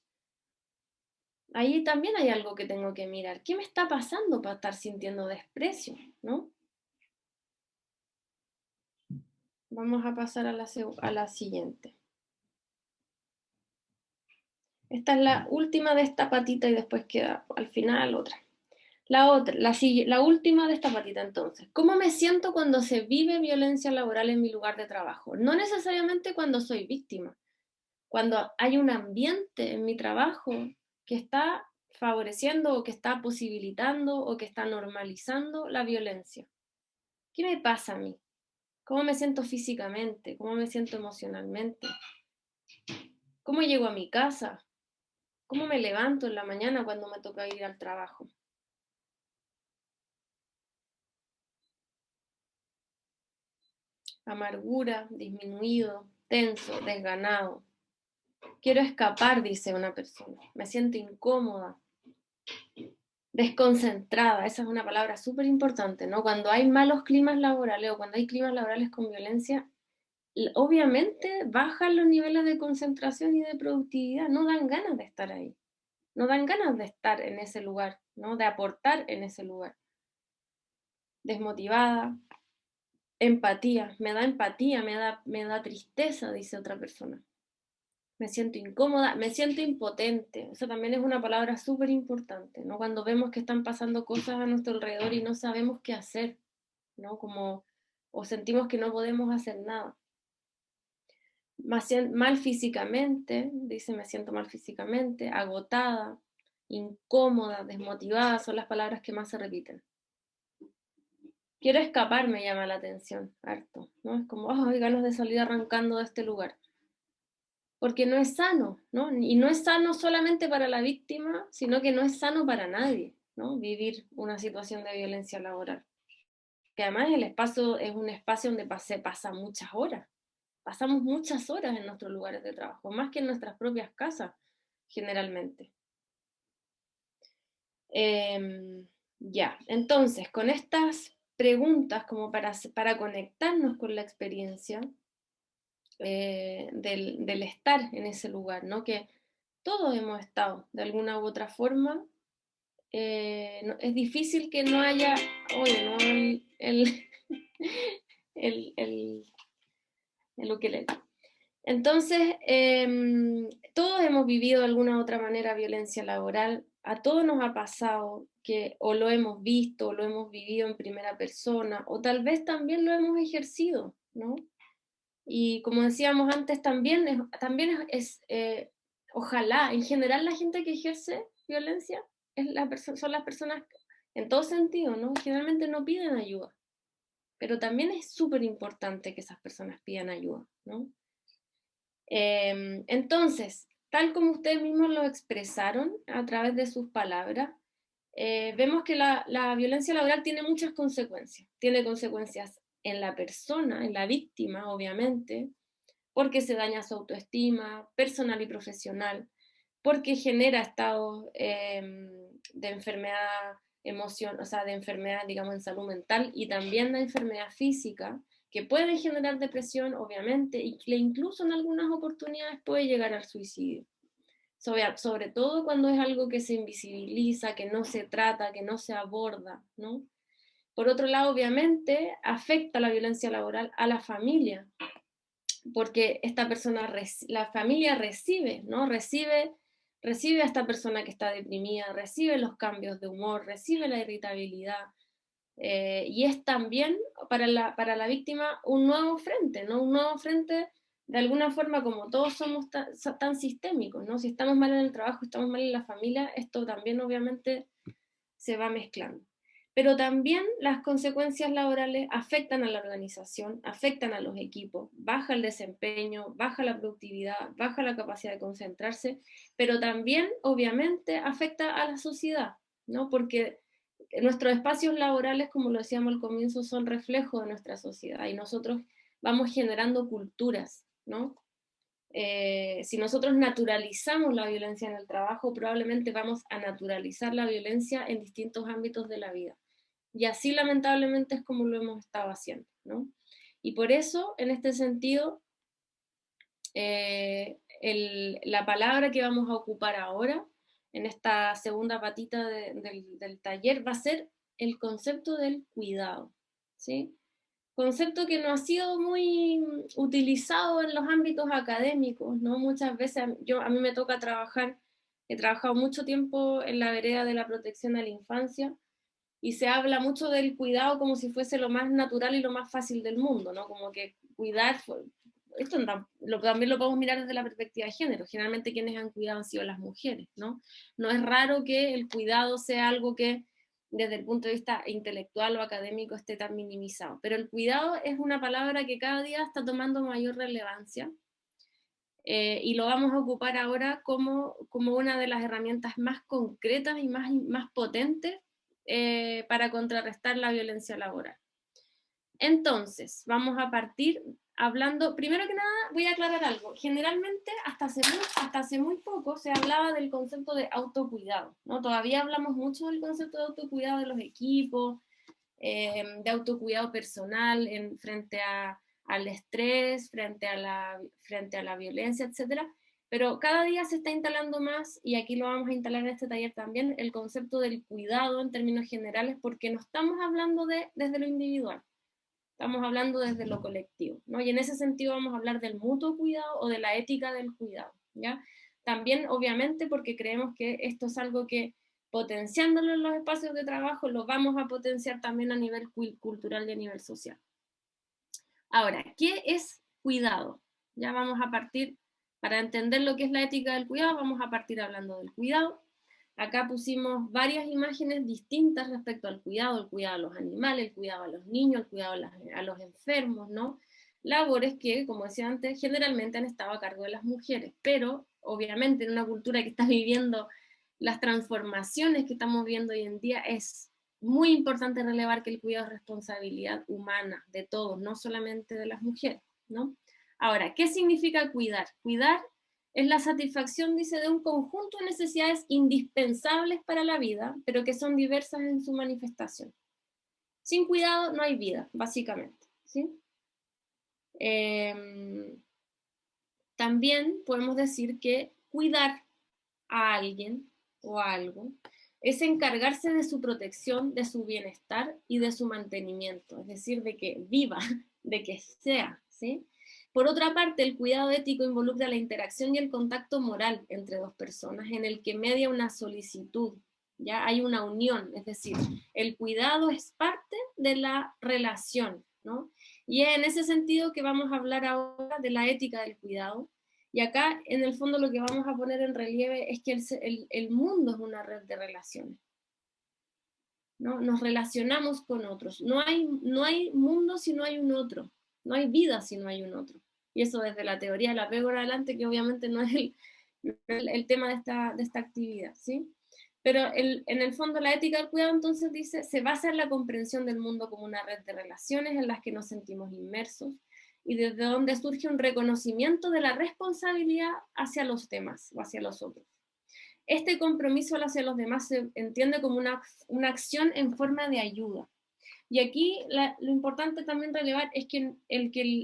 Ahí también hay algo que tengo que mirar. ¿Qué me está pasando para estar sintiendo desprecio, ¿no? Vamos a pasar a la siguiente. Esta es la última de esta patita y después queda al final otra. La última de esta patita entonces. ¿Cómo me siento cuando se vive violencia laboral en mi lugar de trabajo? No necesariamente cuando soy víctima. Cuando hay un ambiente en mi trabajo que está favoreciendo o que está posibilitando o que está normalizando la violencia. ¿Qué me pasa a mí? ¿Cómo me siento físicamente? ¿Cómo me siento emocionalmente? ¿Cómo llego a mi casa? ¿Cómo me levanto en la mañana cuando me toca ir al trabajo? Amargura, disminuido, tenso, desganado. Quiero escapar, dice una persona. Me siento incómoda, desconcentrada. Esa es una palabra súper importante, ¿no? Cuando hay malos climas laborales o cuando hay climas laborales con violencia, obviamente bajan los niveles de concentración y de productividad. No dan ganas de estar ahí. No dan ganas de estar en ese lugar, ¿no? De aportar en ese lugar. Desmotivada, empatía, me da tristeza, dice otra persona. Me siento incómoda, me siento impotente. Eso también es una palabra súper importante, ¿no? Cuando vemos que están pasando cosas a nuestro alrededor y no sabemos qué hacer, ¿no? O sentimos que no podemos hacer nada. Mal físicamente, dice, me siento mal físicamente, agotada, incómoda, desmotivada, son las palabras que más se repiten. Quiero escapar, me llama la atención, harto, ¿no? Es como, hay ganas de salir arrancando de este lugar. Porque no es sano, ¿no? Y no es sano solamente para la víctima, sino que no es sano para nadie, ¿no? Vivir una situación de violencia laboral. Que además el espacio es un espacio donde pasa muchas horas. Pasamos muchas horas en nuestros lugares de trabajo, más que en nuestras propias casas, generalmente. Ya, entonces, con estas preguntas como para conectarnos con la experiencia del estar en ese lugar, ¿no? Que todos hemos estado de alguna u otra forma es difícil que no haya, oye, no, el ukelele. Entonces, todos hemos vivido de alguna u otra manera violencia laboral, a todos nos ha pasado que o lo hemos visto, o lo hemos vivido en primera persona, o tal vez también lo hemos ejercido, ¿no? Y como decíamos antes, también ojalá, en general la gente que ejerce violencia son las personas, en todo sentido, ¿no? Generalmente no piden ayuda, pero también es súper importante que esas personas pidan ayuda, ¿no? Entonces, tal como ustedes mismos lo expresaron a través de sus palabras, vemos que la violencia laboral tiene muchas consecuencias. Tiene consecuencias en la persona, en la víctima, obviamente, porque se daña su autoestima personal y profesional, porque genera estados de enfermedad o sea, de enfermedad, digamos, en salud mental y también de enfermedad física, que pueden generar depresión, obviamente, y que incluso en algunas oportunidades puede llegar al suicidio. Sobre todo cuando es algo que se invisibiliza, que no se trata, que no se aborda, ¿no? Por otro lado, obviamente, afecta la violencia laboral a la familia, porque esta persona, la familia recibe, ¿no? Recibe a esta persona que está deprimida, recibe los cambios de humor, recibe la irritabilidad, y es también para la víctima un nuevo frente, ¿no? Un nuevo frente, de alguna forma, como todos somos tan sistémicos, ¿no? Si estamos mal en el trabajo, estamos mal en la familia, esto también obviamente se va mezclando. Pero también las consecuencias laborales afectan a la organización, afectan a los equipos, baja el desempeño, baja la productividad, baja la capacidad de concentrarse, pero también, obviamente, afecta a la sociedad, ¿no? Porque nuestros espacios laborales, como lo decíamos al comienzo, son reflejo de nuestra sociedad y nosotros vamos generando culturas, ¿no? Si nosotros naturalizamos la violencia en el trabajo, probablemente vamos a naturalizar la violencia en distintos ámbitos de la vida. Y así lamentablemente es como lo hemos estado haciendo, ¿no? Y por eso, en este sentido, la palabra que vamos a ocupar ahora, en esta segunda patita del taller, va a ser el concepto del cuidado, ¿sí? Concepto que no ha sido muy utilizado en los ámbitos académicos, ¿no? Muchas veces a mí me toca trabajar, he trabajado mucho tiempo en la vereda de la protección a la infancia, y se habla mucho del cuidado como si fuese lo más natural y lo más fácil del mundo, ¿no? Como que cuidar, esto también lo podemos mirar desde la perspectiva de género, generalmente quienes han cuidado han sido las mujeres, ¿no? No es raro que el cuidado sea algo que desde el punto de vista intelectual o académico esté tan minimizado, pero el cuidado es una palabra que cada día está tomando mayor relevancia, y lo vamos a ocupar ahora como una de las herramientas más concretas y más potentes para contrarrestar la violencia laboral. Entonces, vamos a partir hablando, primero que nada voy a aclarar algo, generalmente hasta hace muy poco se hablaba del concepto de autocuidado, ¿no? Todavía hablamos mucho del concepto de autocuidado de los equipos, de autocuidado personal frente al estrés, frente a la violencia, etc. Pero cada día se está instalando más, y aquí lo vamos a instalar en este taller también, el concepto del cuidado en términos generales, porque no estamos hablando desde lo individual, estamos hablando desde lo colectivo, ¿no? Y en ese sentido vamos a hablar del mutuo cuidado o de la ética del cuidado, ¿ya? También, obviamente, porque creemos que esto es algo que, potenciándolo en los espacios de trabajo, lo vamos a potenciar también a nivel cultural y a nivel social. Ahora, ¿qué es cuidado? Ya vamos a partir, para entender lo que es la ética del cuidado, vamos a partir hablando del cuidado. Acá pusimos varias imágenes distintas respecto al cuidado, el cuidado a los animales, el cuidado a los niños, el cuidado a los enfermos, ¿no? Labores que, como decía antes, generalmente han estado a cargo de las mujeres, pero obviamente en una cultura que está viviendo las transformaciones que estamos viendo hoy en día, es muy importante relevar que el cuidado es responsabilidad humana de todos, no solamente de las mujeres, ¿no? Ahora, ¿qué significa cuidar? Cuidar es la satisfacción, dice, de un conjunto de necesidades indispensables para la vida, pero que son diversas en su manifestación. Sin cuidado no hay vida, básicamente, ¿sí? También podemos decir que cuidar a alguien o a algo es encargarse de su protección, de su bienestar y de su mantenimiento, es decir, de que viva, de que sea, ¿sí? Por otra parte, el cuidado ético involucra la interacción y el contacto moral entre dos personas, en el que media una solicitud, ya hay una unión, es decir, el cuidado es parte de la relación, ¿no? Y es en ese sentido que vamos a hablar ahora de la ética del cuidado. Y acá, en el fondo, lo que vamos a poner en relieve es que el mundo es una red de relaciones, ¿no? Nos relacionamos con otros. No hay mundo si no hay un otro. No hay vida si no hay un otro. Y eso desde la teoría del apego en adelante, que obviamente no es el tema de esta actividad, ¿sí? Pero en el fondo la ética del cuidado entonces dice, se basa en la comprensión del mundo como una red de relaciones en las que nos sentimos inmersos, y desde donde surge un reconocimiento de la responsabilidad hacia los demás o hacia los otros. Este compromiso hacia los demás se entiende como una acción en forma de ayuda. Y aquí lo importante también relevar es que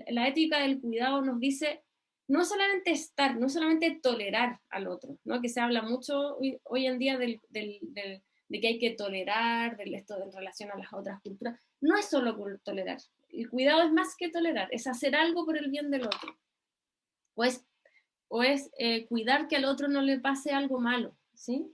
la ética del cuidado nos dice no solamente estar, no solamente tolerar al otro, ¿no? Que se habla mucho hoy en día de que hay que tolerar, esto en relación a las otras culturas. No es solo tolerar. El cuidado es más que tolerar, es hacer algo por el bien del otro. O es cuidar que al otro no le pase algo malo, ¿sí?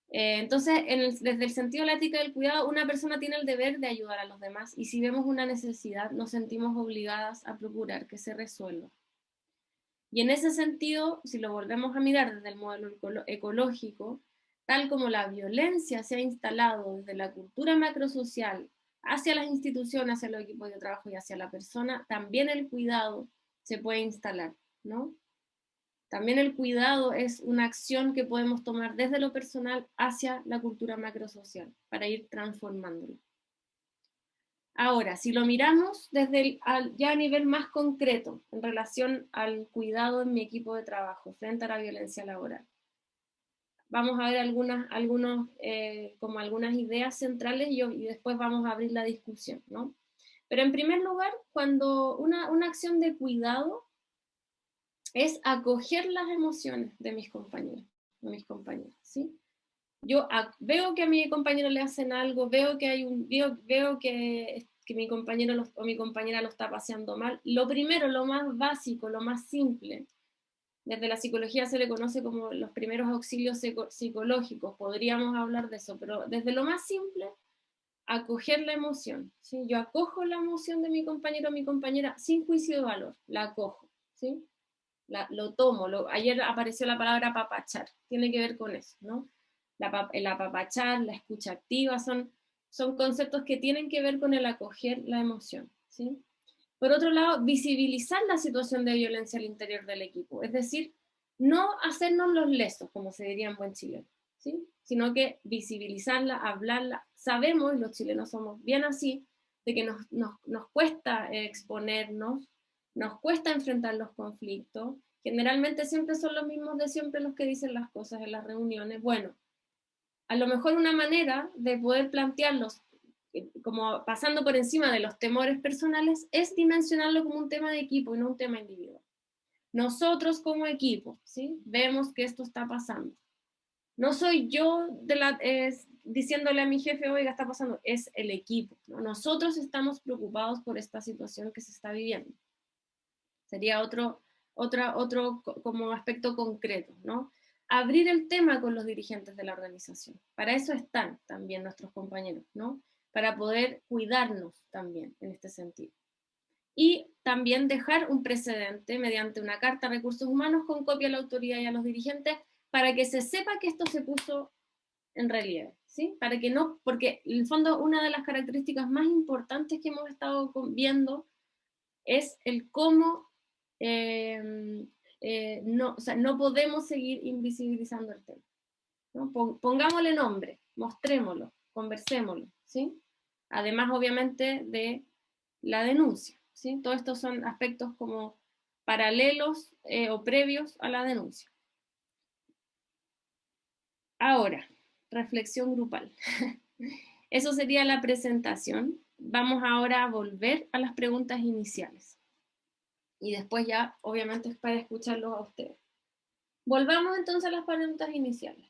Entonces, desde el sentido de la ética del cuidado, una persona tiene el deber de ayudar a los demás, y si vemos una necesidad, nos sentimos obligadas a procurar que se resuelva. Y en ese sentido, si lo volvemos a mirar desde el modelo ecológico, tal como la violencia se ha instalado desde la cultura macrosocial hacia las instituciones, hacia los equipos de trabajo y hacia la persona, también el cuidado se puede instalar, ¿no? También el cuidado es una acción que podemos tomar desde lo personal hacia la cultura macrosocial para ir transformándolo. Ahora, si lo miramos desde ya a nivel más concreto en relación al cuidado en mi equipo de trabajo frente a la violencia laboral, vamos a ver algunas ideas centrales y después vamos a abrir la discusión, ¿no? Pero en primer lugar, cuando una acción de cuidado es acoger las emociones de mis compañeros, de mis compañeras, ¿sí? Yo veo que a mi compañero le hacen algo, veo que mi compañero o mi compañera lo está paseando mal. Lo primero, lo más básico, lo más simple, desde la psicología se le conoce como los primeros auxilios psicológicos, podríamos hablar de eso, pero desde lo más simple, acoger la emoción, ¿sí? Yo acojo la emoción de mi compañero o mi compañera sin juicio de valor, la acojo, ¿sí? Lo tomo, ayer apareció la palabra apapachar, tiene que ver con eso, ¿no? El apapachar, la escucha activa, son conceptos que tienen que ver con el acoger la emoción, ¿sí? Por otro lado, visibilizar la situación de violencia al interior del equipo, es decir, no hacernos los lesos, como se diría en buen chileno, ¿sí? Sino que visibilizarla, hablarla. Sabemos, y los chilenos somos bien así, de que nos cuesta exponernos, nos cuesta enfrentar los conflictos, generalmente siempre son los mismos de siempre los que dicen las cosas en las reuniones. Bueno, a lo mejor una manera de poder plantearlos como pasando por encima de los temores personales es dimensionarlo como un tema de equipo y no un tema individual. Nosotros como equipo, ¿sí? Vemos que esto está pasando. No soy yo diciéndole a mi jefe, oiga, está pasando, es el equipo, ¿no? Nosotros estamos preocupados por esta situación que se está viviendo. Sería otro como aspecto concreto, ¿no? Abrir el tema con los dirigentes de la organización. Para eso están también nuestros compañeros, ¿no? Para poder cuidarnos también en este sentido. Y también dejar un precedente mediante una carta de recursos humanos con copia a la autoridad y a los dirigentes para que se sepa que esto se puso en relieve, ¿sí? Para que no, porque en el fondo una de las características más importantes que hemos estado viendo es el cómo no podemos seguir invisibilizando el tema, ¿no? Pongámosle nombre, mostrémoslo, conversémoslo, ¿sí? Además, obviamente, de la denuncia, ¿sí? Todos estos son aspectos como paralelos o previos a la denuncia. Ahora, reflexión grupal. Eso sería la presentación. Vamos ahora a volver a las preguntas iniciales. Y después ya, obviamente, es para escucharlos a ustedes. Volvamos entonces a las preguntas iniciales.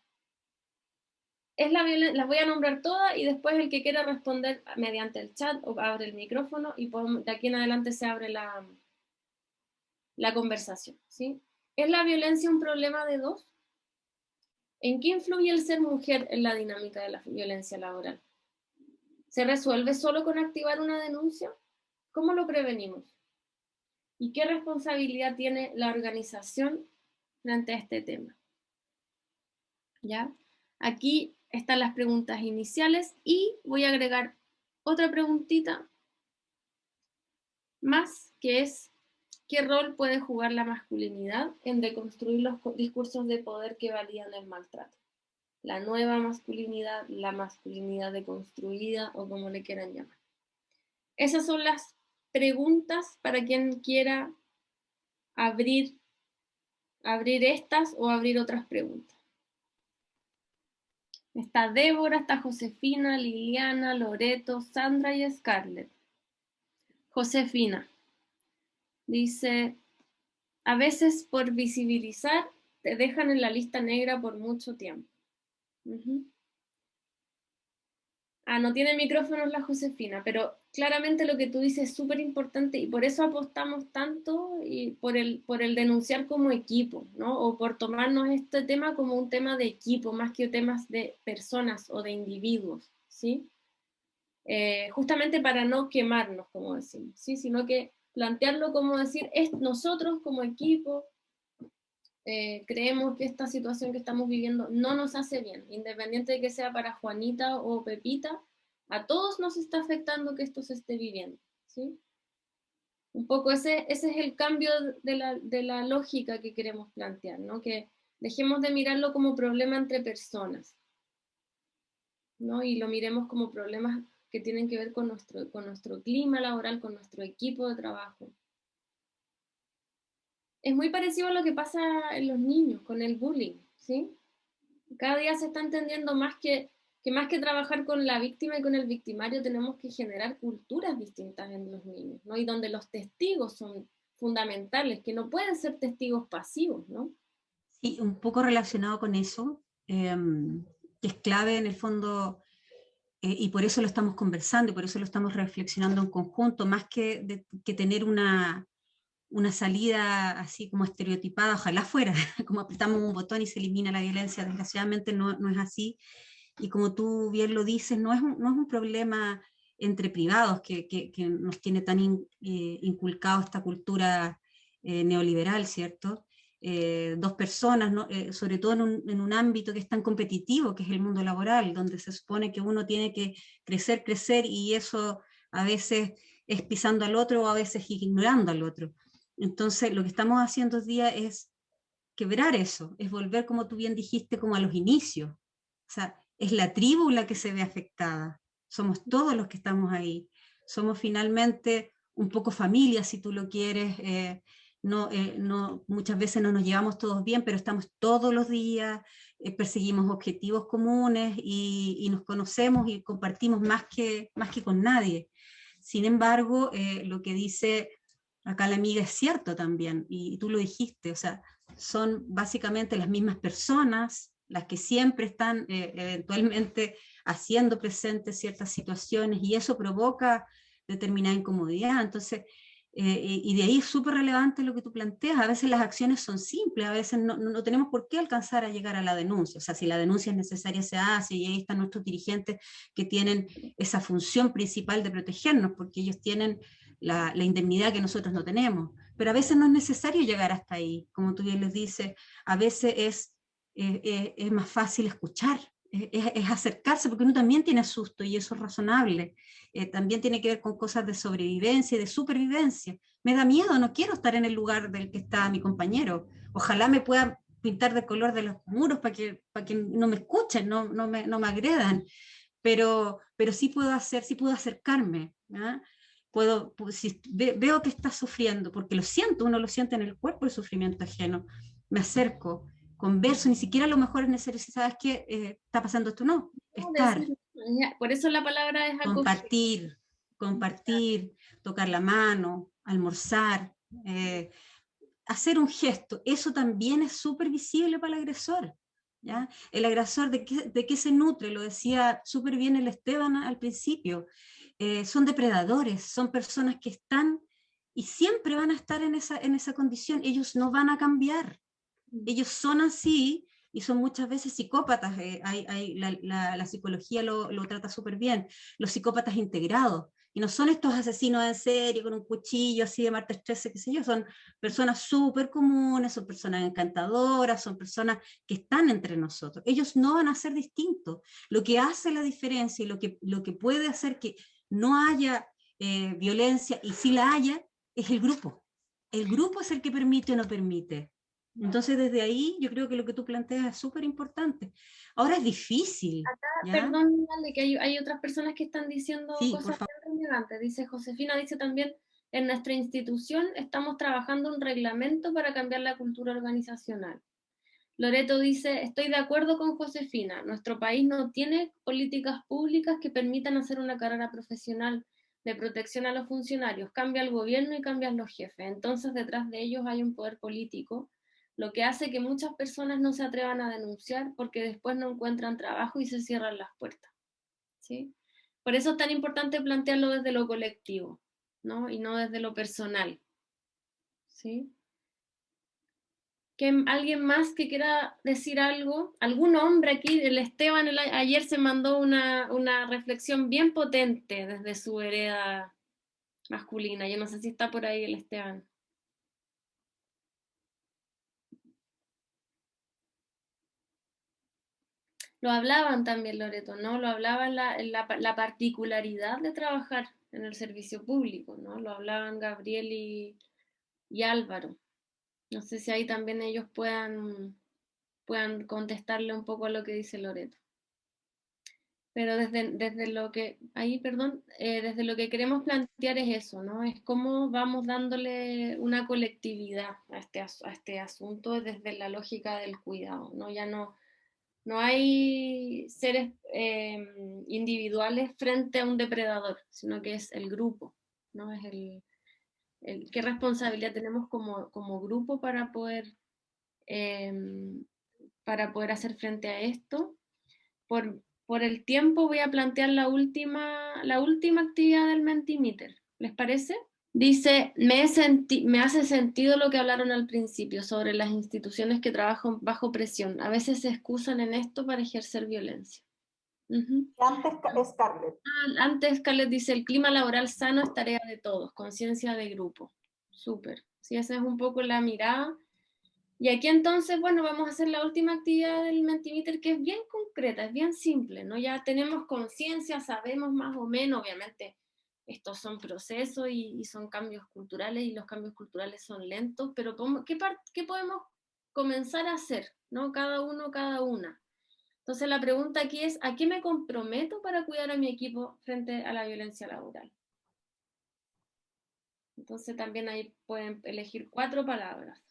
las voy a nombrar todas y después el que quiera responder mediante el chat o abre el micrófono y de aquí en adelante se abre la conversación, ¿sí? ¿Es la violencia un problema de dos? ¿En qué influye el ser mujer en la dinámica de la violencia laboral? ¿Se resuelve solo con activar una denuncia? ¿Cómo lo prevenimos? ¿Y qué responsabilidad tiene la organización frente a este tema? ¿Ya? Aquí están las preguntas iniciales y voy a agregar otra preguntita más, que es ¿qué rol puede jugar la masculinidad en deconstruir los discursos de poder que validan el maltrato? La nueva masculinidad, la masculinidad deconstruida o como le quieran llamar. Esas son las preguntas para quien quiera abrir estas o abrir otras preguntas. Está Débora, está Josefina, Liliana, Loreto, Sandra y Scarlett. Josefina dice, a veces por visibilizar te dejan en la lista negra por mucho tiempo. No tiene micrófonos la Josefina, pero claramente lo que tú dices es súper importante y por eso apostamos tanto y por el denunciar como equipo, ¿no? O por tomarnos este tema como un tema de equipo, más que temas de personas o de individuos, ¿sí? Justamente para no quemarnos, como decimos, ¿sí? Sino que plantearlo como decir, nosotros como equipo creemos que esta situación que estamos viviendo no nos hace bien, independiente de que sea para Juanita o Pepita, a todos nos está afectando que esto se esté viviendo, ¿sí? Un poco ese es el cambio de la lógica que queremos plantear, ¿no? Que dejemos de mirarlo como problema entre personas, ¿no? Y lo miremos como problemas que tienen que ver con nuestro clima laboral, con nuestro equipo de trabajo. Es muy parecido a lo que pasa en los niños con el bullying, ¿sí? Cada día se está entendiendo más que más que trabajar con la víctima y con el victimario, tenemos que generar culturas distintas en los niños, ¿no? Y donde los testigos son fundamentales, que no pueden ser testigos pasivos, ¿no? Sí, un poco relacionado con eso, que es clave en el fondo, y por eso lo estamos conversando, y por eso lo estamos reflexionando en conjunto, más que tener una salida así como estereotipada, ojalá fuera, como apretamos un botón y se elimina la violencia, desgraciadamente no es así, y como tú bien lo dices, no es un problema entre privados que nos tiene tan inculcado esta cultura neoliberal, ¿cierto? Dos personas, ¿no? Sobre todo en un ámbito que es tan competitivo, que es el mundo laboral, donde se supone que uno tiene que crecer, y eso a veces es pisando al otro o a veces ignorando al otro. Entonces, lo que estamos haciendo hoy día es quebrar eso, es volver, como tú bien dijiste, como a los inicios. O sea, es la tribu la que se ve afectada, somos todos los que estamos ahí, somos finalmente un poco familia, si tú lo quieres, muchas veces no nos llevamos todos bien, pero estamos todos los días, perseguimos objetivos comunes y nos conocemos y compartimos más que con nadie. Sin embargo, lo que dice acá la amiga es cierto también, y tú lo dijiste, o sea, son básicamente las mismas personas las que siempre están eventualmente haciendo presentes ciertas situaciones, y eso provoca determinada incomodidad. Entonces, y de ahí es súper relevante lo que tú planteas. A veces las acciones son simples, a veces no tenemos por qué alcanzar a llegar a la denuncia. O sea, si la denuncia es necesaria, se hace, y ahí están nuestros dirigentes que tienen esa función principal de protegernos, porque ellos tienen la indemnidad que nosotros no tenemos. Pero a veces no es necesario llegar hasta ahí, como tú bien les dices, a veces es más fácil escuchar, es acercarse, porque uno también tiene susto y eso es razonable. También tiene que ver con cosas de sobrevivencia y de supervivencia. Me da miedo, no quiero estar en el lugar del que está mi compañero. Ojalá me puedan pintar de color de los muros para que no me escuchen, no me agredan. Pero sí puedo acercarme, ¿eh? Si veo que está sufriendo, porque lo siento, uno lo siente en el cuerpo, el sufrimiento ajeno, me acerco, converso, ni siquiera a lo mejor es necesario, si sabes que está pasando esto, no, estar. Por eso la palabra es compartir, tocar la mano, almorzar, hacer un gesto, eso también es súper visible para el agresor. ¿ya? El agresor, ¿de qué se nutre? Lo decía súper bien el Esteban al principio. Son depredadores, son personas que están y siempre van a estar en esa condición. Ellos no van a cambiar. Ellos son así y son muchas veces psicópatas. La psicología lo trata súper bien. Los psicópatas integrados. Y no son estos asesinos en serie con un cuchillo así de martes 13, qué sé yo. Son personas súper comunes, son personas encantadoras, son personas que están entre nosotros. Ellos no van a ser distintos. Lo que hace la diferencia y lo que puede hacer que no haya violencia, y si la haya, es el grupo. El grupo es el que permite o no permite. Entonces, desde ahí, yo creo que lo que tú planteas es súper importante. Ahora es difícil. Acá, perdón, Ale, que hay otras personas que están diciendo Sí, cosas muy relevantes. Dice Josefina, dice también, en nuestra institución estamos trabajando un reglamento para cambiar la cultura organizacional. Loreto dice, estoy de acuerdo con Josefina, nuestro país no tiene políticas públicas que permitan hacer una carrera profesional de protección a los funcionarios. Cambia el gobierno y cambian los jefes. Entonces, detrás de ellos hay un poder político, lo que hace que muchas personas no se atrevan a denunciar porque después no encuentran trabajo y se cierran las puertas. ¿Sí? Por eso es tan importante plantearlo desde lo colectivo, ¿no? Y no desde lo personal. ¿Sí? ¿Alguien más que quiera decir algo? ¿Algún hombre aquí? El Esteban ayer se mandó una reflexión bien potente desde su vereda masculina. Yo no sé si está por ahí el Esteban. Lo hablaban también, Loreto, ¿no? Lo hablaban la particularidad de trabajar en el servicio público, ¿no? Lo hablaban Gabriel y Álvaro. No sé si ahí también ellos puedan contestarle un poco a lo que dice Loreto. Pero desde lo que, ahí, perdón, desde lo que queremos plantear es eso, ¿no? Es cómo vamos dándole una colectividad a este asunto desde la lógica del cuidado, ¿no? Ya no hay seres individuales frente a un depredador, sino que es el grupo, ¿no? Es qué responsabilidad tenemos como grupo para poder hacer frente a esto. Por el tiempo voy a plantear la última actividad del Mentimeter. ¿Les parece? Dice, me hace sentido lo que hablaron al principio sobre las instituciones que trabajan bajo presión. A veces se excusan en esto para ejercer violencia. Antes, Scarlett. Antes, Scarlett dice, el clima laboral sano es tarea de todos, conciencia de grupo. Súper. Sí, esa es un poco la mirada. Y aquí entonces, bueno, vamos a hacer la última actividad del Mentimeter, que es bien concreta, es bien simple, ¿no? Ya tenemos conciencia, sabemos más o menos, obviamente, estos son procesos y son cambios culturales, y los cambios culturales son lentos, pero ¿qué podemos comenzar a hacer, ¿no? Cada uno, cada una. Entonces la pregunta aquí es, ¿a qué me comprometo para cuidar a mi equipo frente a la violencia laboral? Entonces también ahí pueden elegir 4 palabras.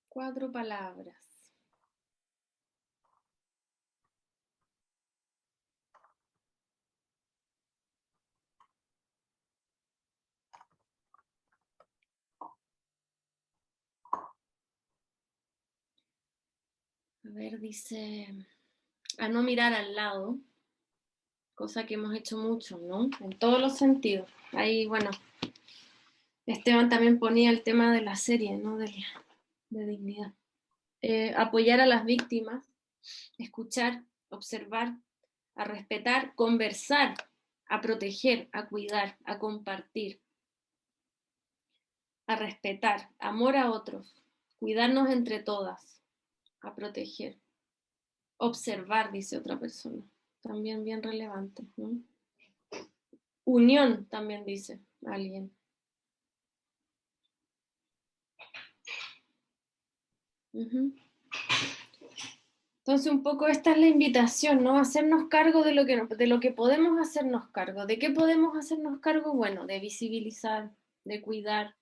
Cuatro palabras. A ver, dice, a no mirar al lado, cosa que hemos hecho mucho, ¿no? En todos los sentidos. Ahí, bueno, Esteban también ponía el tema de la serie, ¿no? De dignidad. Apoyar a las víctimas, escuchar, observar, a respetar, conversar, a proteger, a cuidar, a compartir, a respetar, amor a otros, cuidarnos entre todas, a proteger. Observar, dice otra persona, también bien relevante, ¿no? Unión, también dice alguien. Entonces un poco esta es la invitación, ¿no? Hacernos cargo de lo que podemos hacernos cargo. ¿De qué podemos hacernos cargo? Bueno, de visibilizar, de cuidar,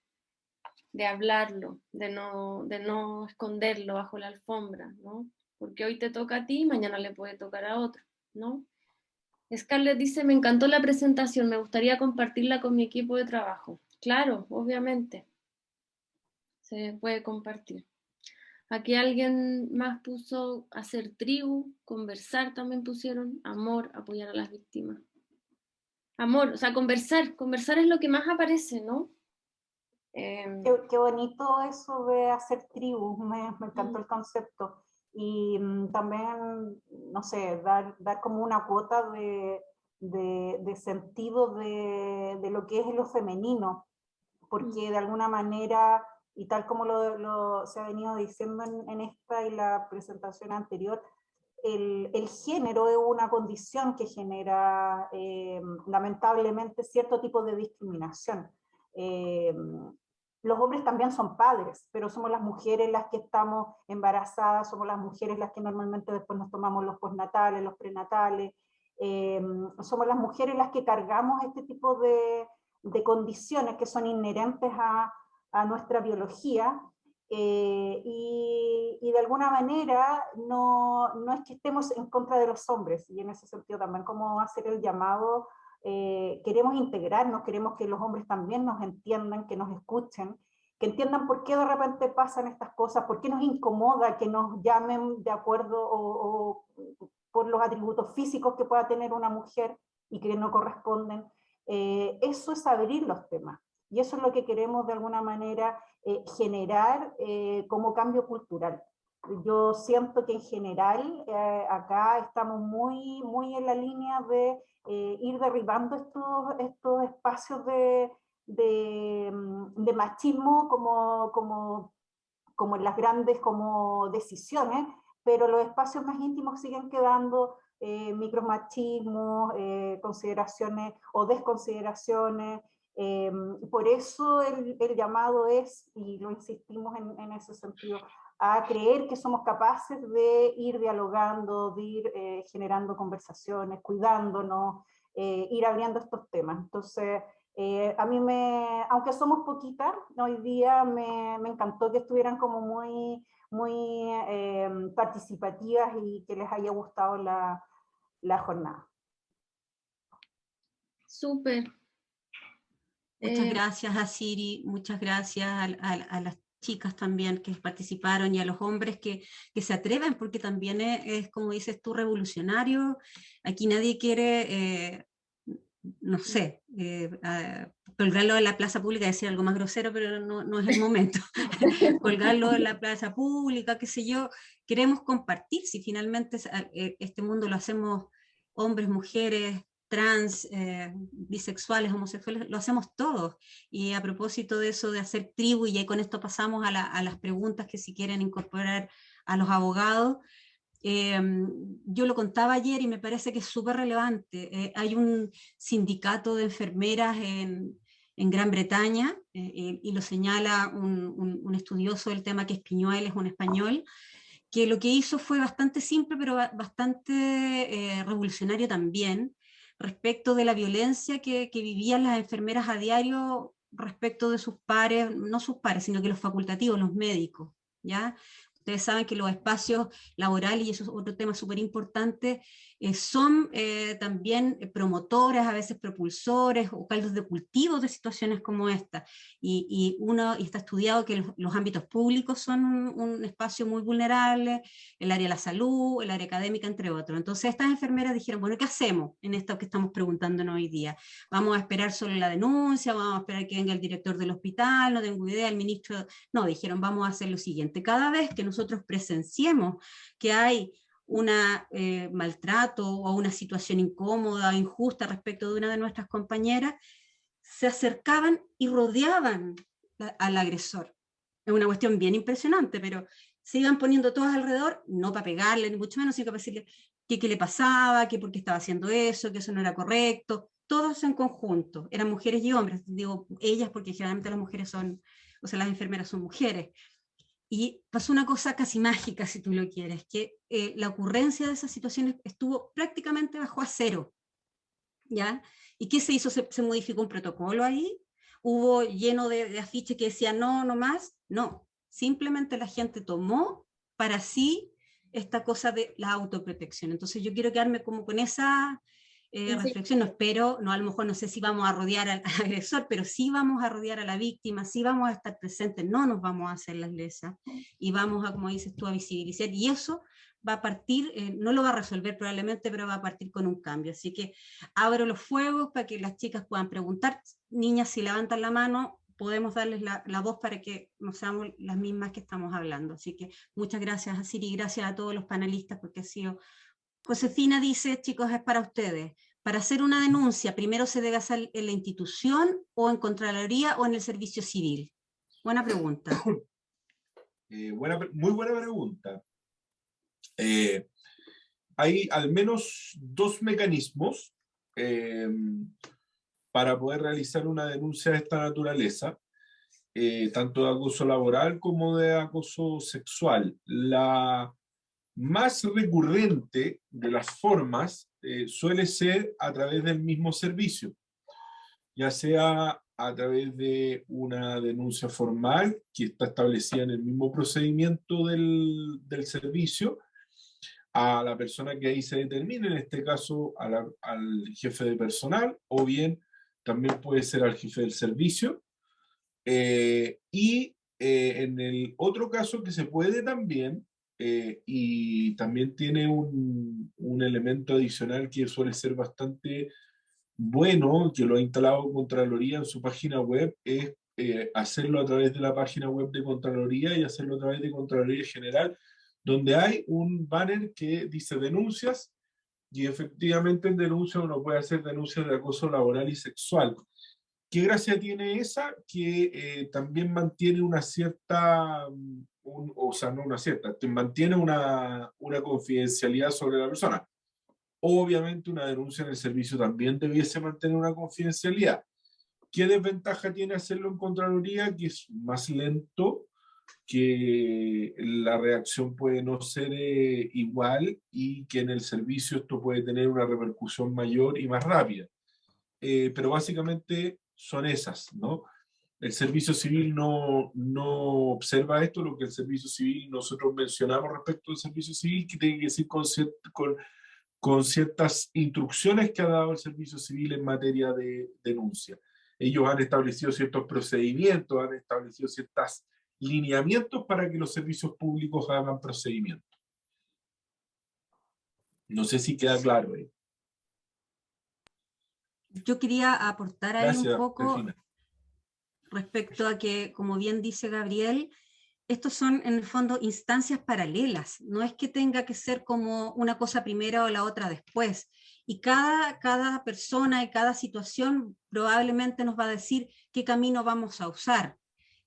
de hablarlo, de no esconderlo bajo la alfombra, ¿no? Porque hoy te toca a ti, mañana le puede tocar a otro, ¿no? Scarlett dice, me encantó la presentación, me gustaría compartirla con mi equipo de trabajo. Claro, obviamente. Se puede compartir. Aquí alguien más puso hacer tribu, conversar también pusieron, amor, apoyar a las víctimas. Amor, o sea, conversar es lo que más aparece, ¿no? Qué bonito eso de hacer tribu, me encantó el concepto. Y también, no sé, dar como una cuota de sentido de lo que es lo femenino, porque de alguna manera, y tal como se ha venido diciendo en esta y la presentación anterior, el género es una condición que genera lamentablemente cierto tipo de discriminación. Los hombres también son padres, pero somos las mujeres las que estamos embarazadas, somos las mujeres las que normalmente después nos tomamos los postnatales, los prenatales, somos las mujeres las que cargamos este tipo de condiciones que son inherentes a nuestra biología, y de alguna manera no es que estemos en contra de los hombres, y en ese sentido también como hacer el llamado, queremos integrarnos, queremos que los hombres también nos entiendan, que nos escuchen, que entiendan por qué de repente pasan estas cosas, por qué nos incomoda que nos llamen de acuerdo o por los atributos físicos que pueda tener una mujer y que no corresponden. Eso es abrir los temas. Y eso es lo que queremos de alguna manera generar como cambio cultural. Yo siento que en general acá estamos muy en la línea de ir derribando estos espacios de machismo como en las grandes como decisiones, pero los espacios más íntimos siguen quedando micromachismos, consideraciones o desconsideraciones. Por eso el llamado es, y lo insistimos en ese sentido, a creer que somos capaces de ir dialogando, de ir generando conversaciones, cuidándonos, ir abriendo estos temas. Entonces, a mí aunque somos poquitas, hoy día me encantó que estuvieran como muy participativas y que les haya gustado la jornada. Súper. Muchas gracias a Siri, muchas gracias a las chicas también que participaron y a los hombres que se atreven, porque también es, como dices tú, revolucionario. Aquí nadie quiere, no sé, colgarlo en la plaza pública, decir algo más grosero, pero no es el momento. Colgarlo en la plaza pública, qué sé yo. Queremos compartir, si finalmente este mundo lo hacemos hombres, mujeres, trans, bisexuales, homosexuales, lo hacemos todos. Y a propósito de eso de hacer tribu, y con esto pasamos a las preguntas que si quieren incorporar a los abogados, yo lo contaba ayer y me parece que es súper relevante. Hay un sindicato de enfermeras en Gran Bretaña, y lo señala un estudioso del tema que es Piñuel, es un español, que lo que hizo fue bastante simple, pero bastante revolucionario también, respecto de la violencia que vivían las enfermeras a diario respecto de sus pares, no sus pares, sino que los facultativos, los médicos, ¿ya? Ustedes saben que los espacios laborales, y eso es otro tema súper importante, son también promotoras, a veces propulsores o caldos de cultivo de situaciones como esta. Y está estudiado que los ámbitos públicos son un espacio muy vulnerable, el área de la salud, el área académica, entre otros. Entonces estas enfermeras dijeron, bueno, ¿qué hacemos en esto que estamos preguntándonos hoy día? ¿Vamos a esperar solo la denuncia? ¿Vamos a esperar que venga el director del hospital? No tengo idea, el ministro... No, dijeron, vamos a hacer lo siguiente. Cada vez que nosotros presenciemos que hay un maltrato o una situación incómoda o injusta respecto de una de nuestras compañeras, se acercaban y rodeaban al agresor. Es una cuestión bien impresionante, pero se iban poniendo todos alrededor, no para pegarle, ni mucho menos, sino para decirle qué le pasaba, que por qué estaba haciendo eso, que eso no era correcto, todos en conjunto, eran mujeres y hombres, digo ellas porque generalmente las mujeres son, o sea, las enfermeras son mujeres. Y pasó una cosa casi mágica, si tú lo quieres, que la ocurrencia de esas situaciones estuvo prácticamente bajo a cero, ¿ya? ¿Y qué se hizo? Se modificó un protocolo ahí, hubo lleno de afiches que decían no más, no, simplemente la gente tomó para sí esta cosa de la autoprotección. Entonces yo quiero quedarme como con esa reflexión. No espero, no, a lo mejor no sé si vamos a rodear al agresor, pero sí vamos a rodear a la víctima, sí vamos a estar presentes, no nos vamos a hacer las lesas, y vamos a, como dices tú, a visibilizar, y eso va a partir, no lo va a resolver probablemente, pero va a partir con un cambio. Así que abro los fuegos para que las chicas puedan preguntar. Niñas, si levantan la mano, podemos darles la voz para que no seamos las mismas que estamos hablando. Así que muchas gracias a Siri, gracias a todos los panelistas, porque ha sido... Josefina dice, chicos, es para ustedes. Para hacer una denuncia, ¿primero se debe hacer en la institución o en Contraloría o en el servicio civil? Buena pregunta. Muy buena pregunta. Hay al menos 2 mecanismos para poder realizar una denuncia de esta naturaleza, tanto de acoso laboral como de acoso sexual. La más recurrente de las formas suele ser a través del mismo servicio, ya sea a través de una denuncia formal que está establecida en el mismo procedimiento del servicio, a la persona que ahí se determine, en este caso al jefe de personal, o bien también puede ser al jefe del servicio. En el otro caso que se puede también, y también tiene un elemento adicional que suele ser bastante bueno, que lo ha instalado Contraloría en su página web, es hacerlo a través de la página web de Contraloría y hacerlo a través de Contraloría General, donde hay un banner que dice denuncias, y efectivamente en denuncia uno puede hacer denuncias de acoso laboral y sexual. ¿Qué gracia tiene esa? Que también mantiene una cierta, o sea, no una cierta, mantiene una confidencialidad sobre la persona. Obviamente una denuncia en el servicio también debiese mantener una confidencialidad. ¿Qué desventaja tiene hacerlo en Contraloría? Que es más lento, que la reacción puede no ser igual, y que en el servicio esto puede tener una repercusión mayor y más rápida. Pero básicamente son esas, ¿no? El servicio civil no observa esto. Lo que el servicio civil, nosotros mencionamos respecto al servicio civil, que tiene que decir con ciertas instrucciones que ha dado el servicio civil en materia de denuncia. Ellos han establecido ciertos procedimientos, han establecido ciertos lineamientos para que los servicios públicos hagan procedimientos. No sé si queda claro ahí. Yo quería aportar ahí Gracias, un poco Delfina. Respecto a que, como bien dice Gabriel, estos son en el fondo instancias paralelas, no es que tenga que ser como una cosa primero o la otra después, y cada persona y cada situación probablemente nos va a decir qué camino vamos a usar.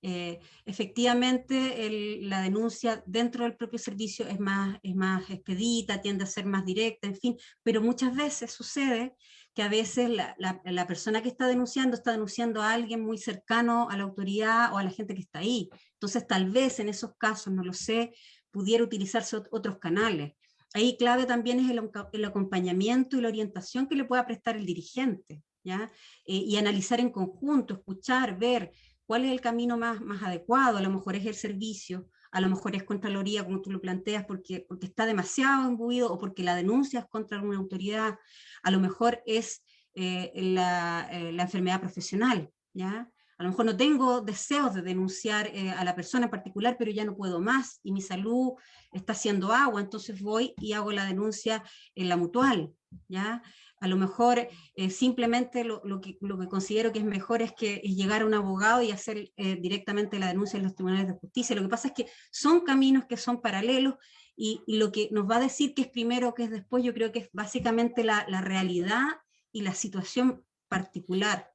Efectivamente, la denuncia dentro del propio servicio es más expedita, tiende a ser más directa, en fin, pero muchas veces sucede que a veces la persona que está denunciando a alguien muy cercano a la autoridad o a la gente que está ahí. Entonces, tal vez en esos casos, no lo sé, pudiera utilizarse otros canales. Ahí clave también es el acompañamiento y la orientación que le pueda prestar el dirigente, ¿ya? Y analizar en conjunto, escuchar, ver cuál es el camino más adecuado. A lo mejor es el servicio, a lo mejor es Contraloría, como tú lo planteas, porque está demasiado imbuido, o porque la denuncia es contra alguna autoridad. A lo mejor es la enfermedad profesional, ¿ya? A lo mejor no tengo deseos de denunciar a la persona en particular, pero ya no puedo más y mi salud está haciendo agua, entonces voy y hago la denuncia en la mutual, ¿ya? A lo mejor simplemente lo que considero que es mejor es llegar a un abogado y hacer directamente la denuncia en los tribunales de justicia. Lo que pasa es que son caminos que son paralelos, y lo que nos va a decir que es primero o que es después, yo creo que es básicamente la realidad y la situación particular.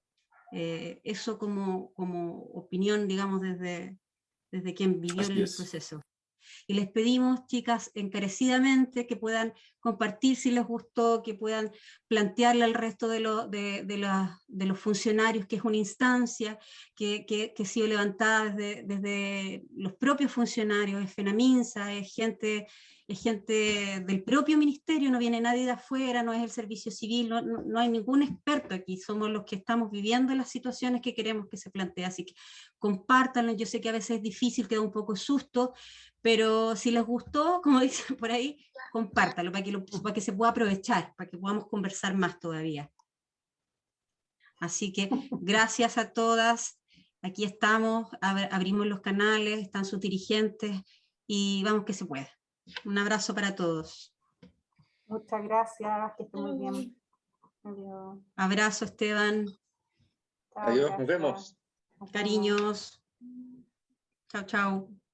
Eso como opinión, digamos, desde quien vivió el proceso. Y les pedimos, chicas, encarecidamente que puedan compartir si les gustó, que puedan plantearle al resto de los funcionarios que es una instancia que ha sido levantada desde los propios funcionarios, es FENAMINSA, es gente es gente del propio ministerio, no viene nadie de afuera, no es el servicio civil, no hay ningún experto aquí, somos los que estamos viviendo las situaciones que queremos que se planteen, así que compártanlo, yo sé que a veces es difícil, queda un poco susto, pero si les gustó, como dicen por ahí, compártanlo para que se pueda aprovechar, para que podamos conversar más todavía. Así que gracias a todas, aquí estamos, abrimos los canales, están sus dirigentes y vamos que se puede. Un abrazo para todos. Muchas gracias, que estén muy bien. Adiós. Abrazo, Esteban. Chao, Adiós, nos gracias. vemos. Nos vemos. Cariños. Chao, chao.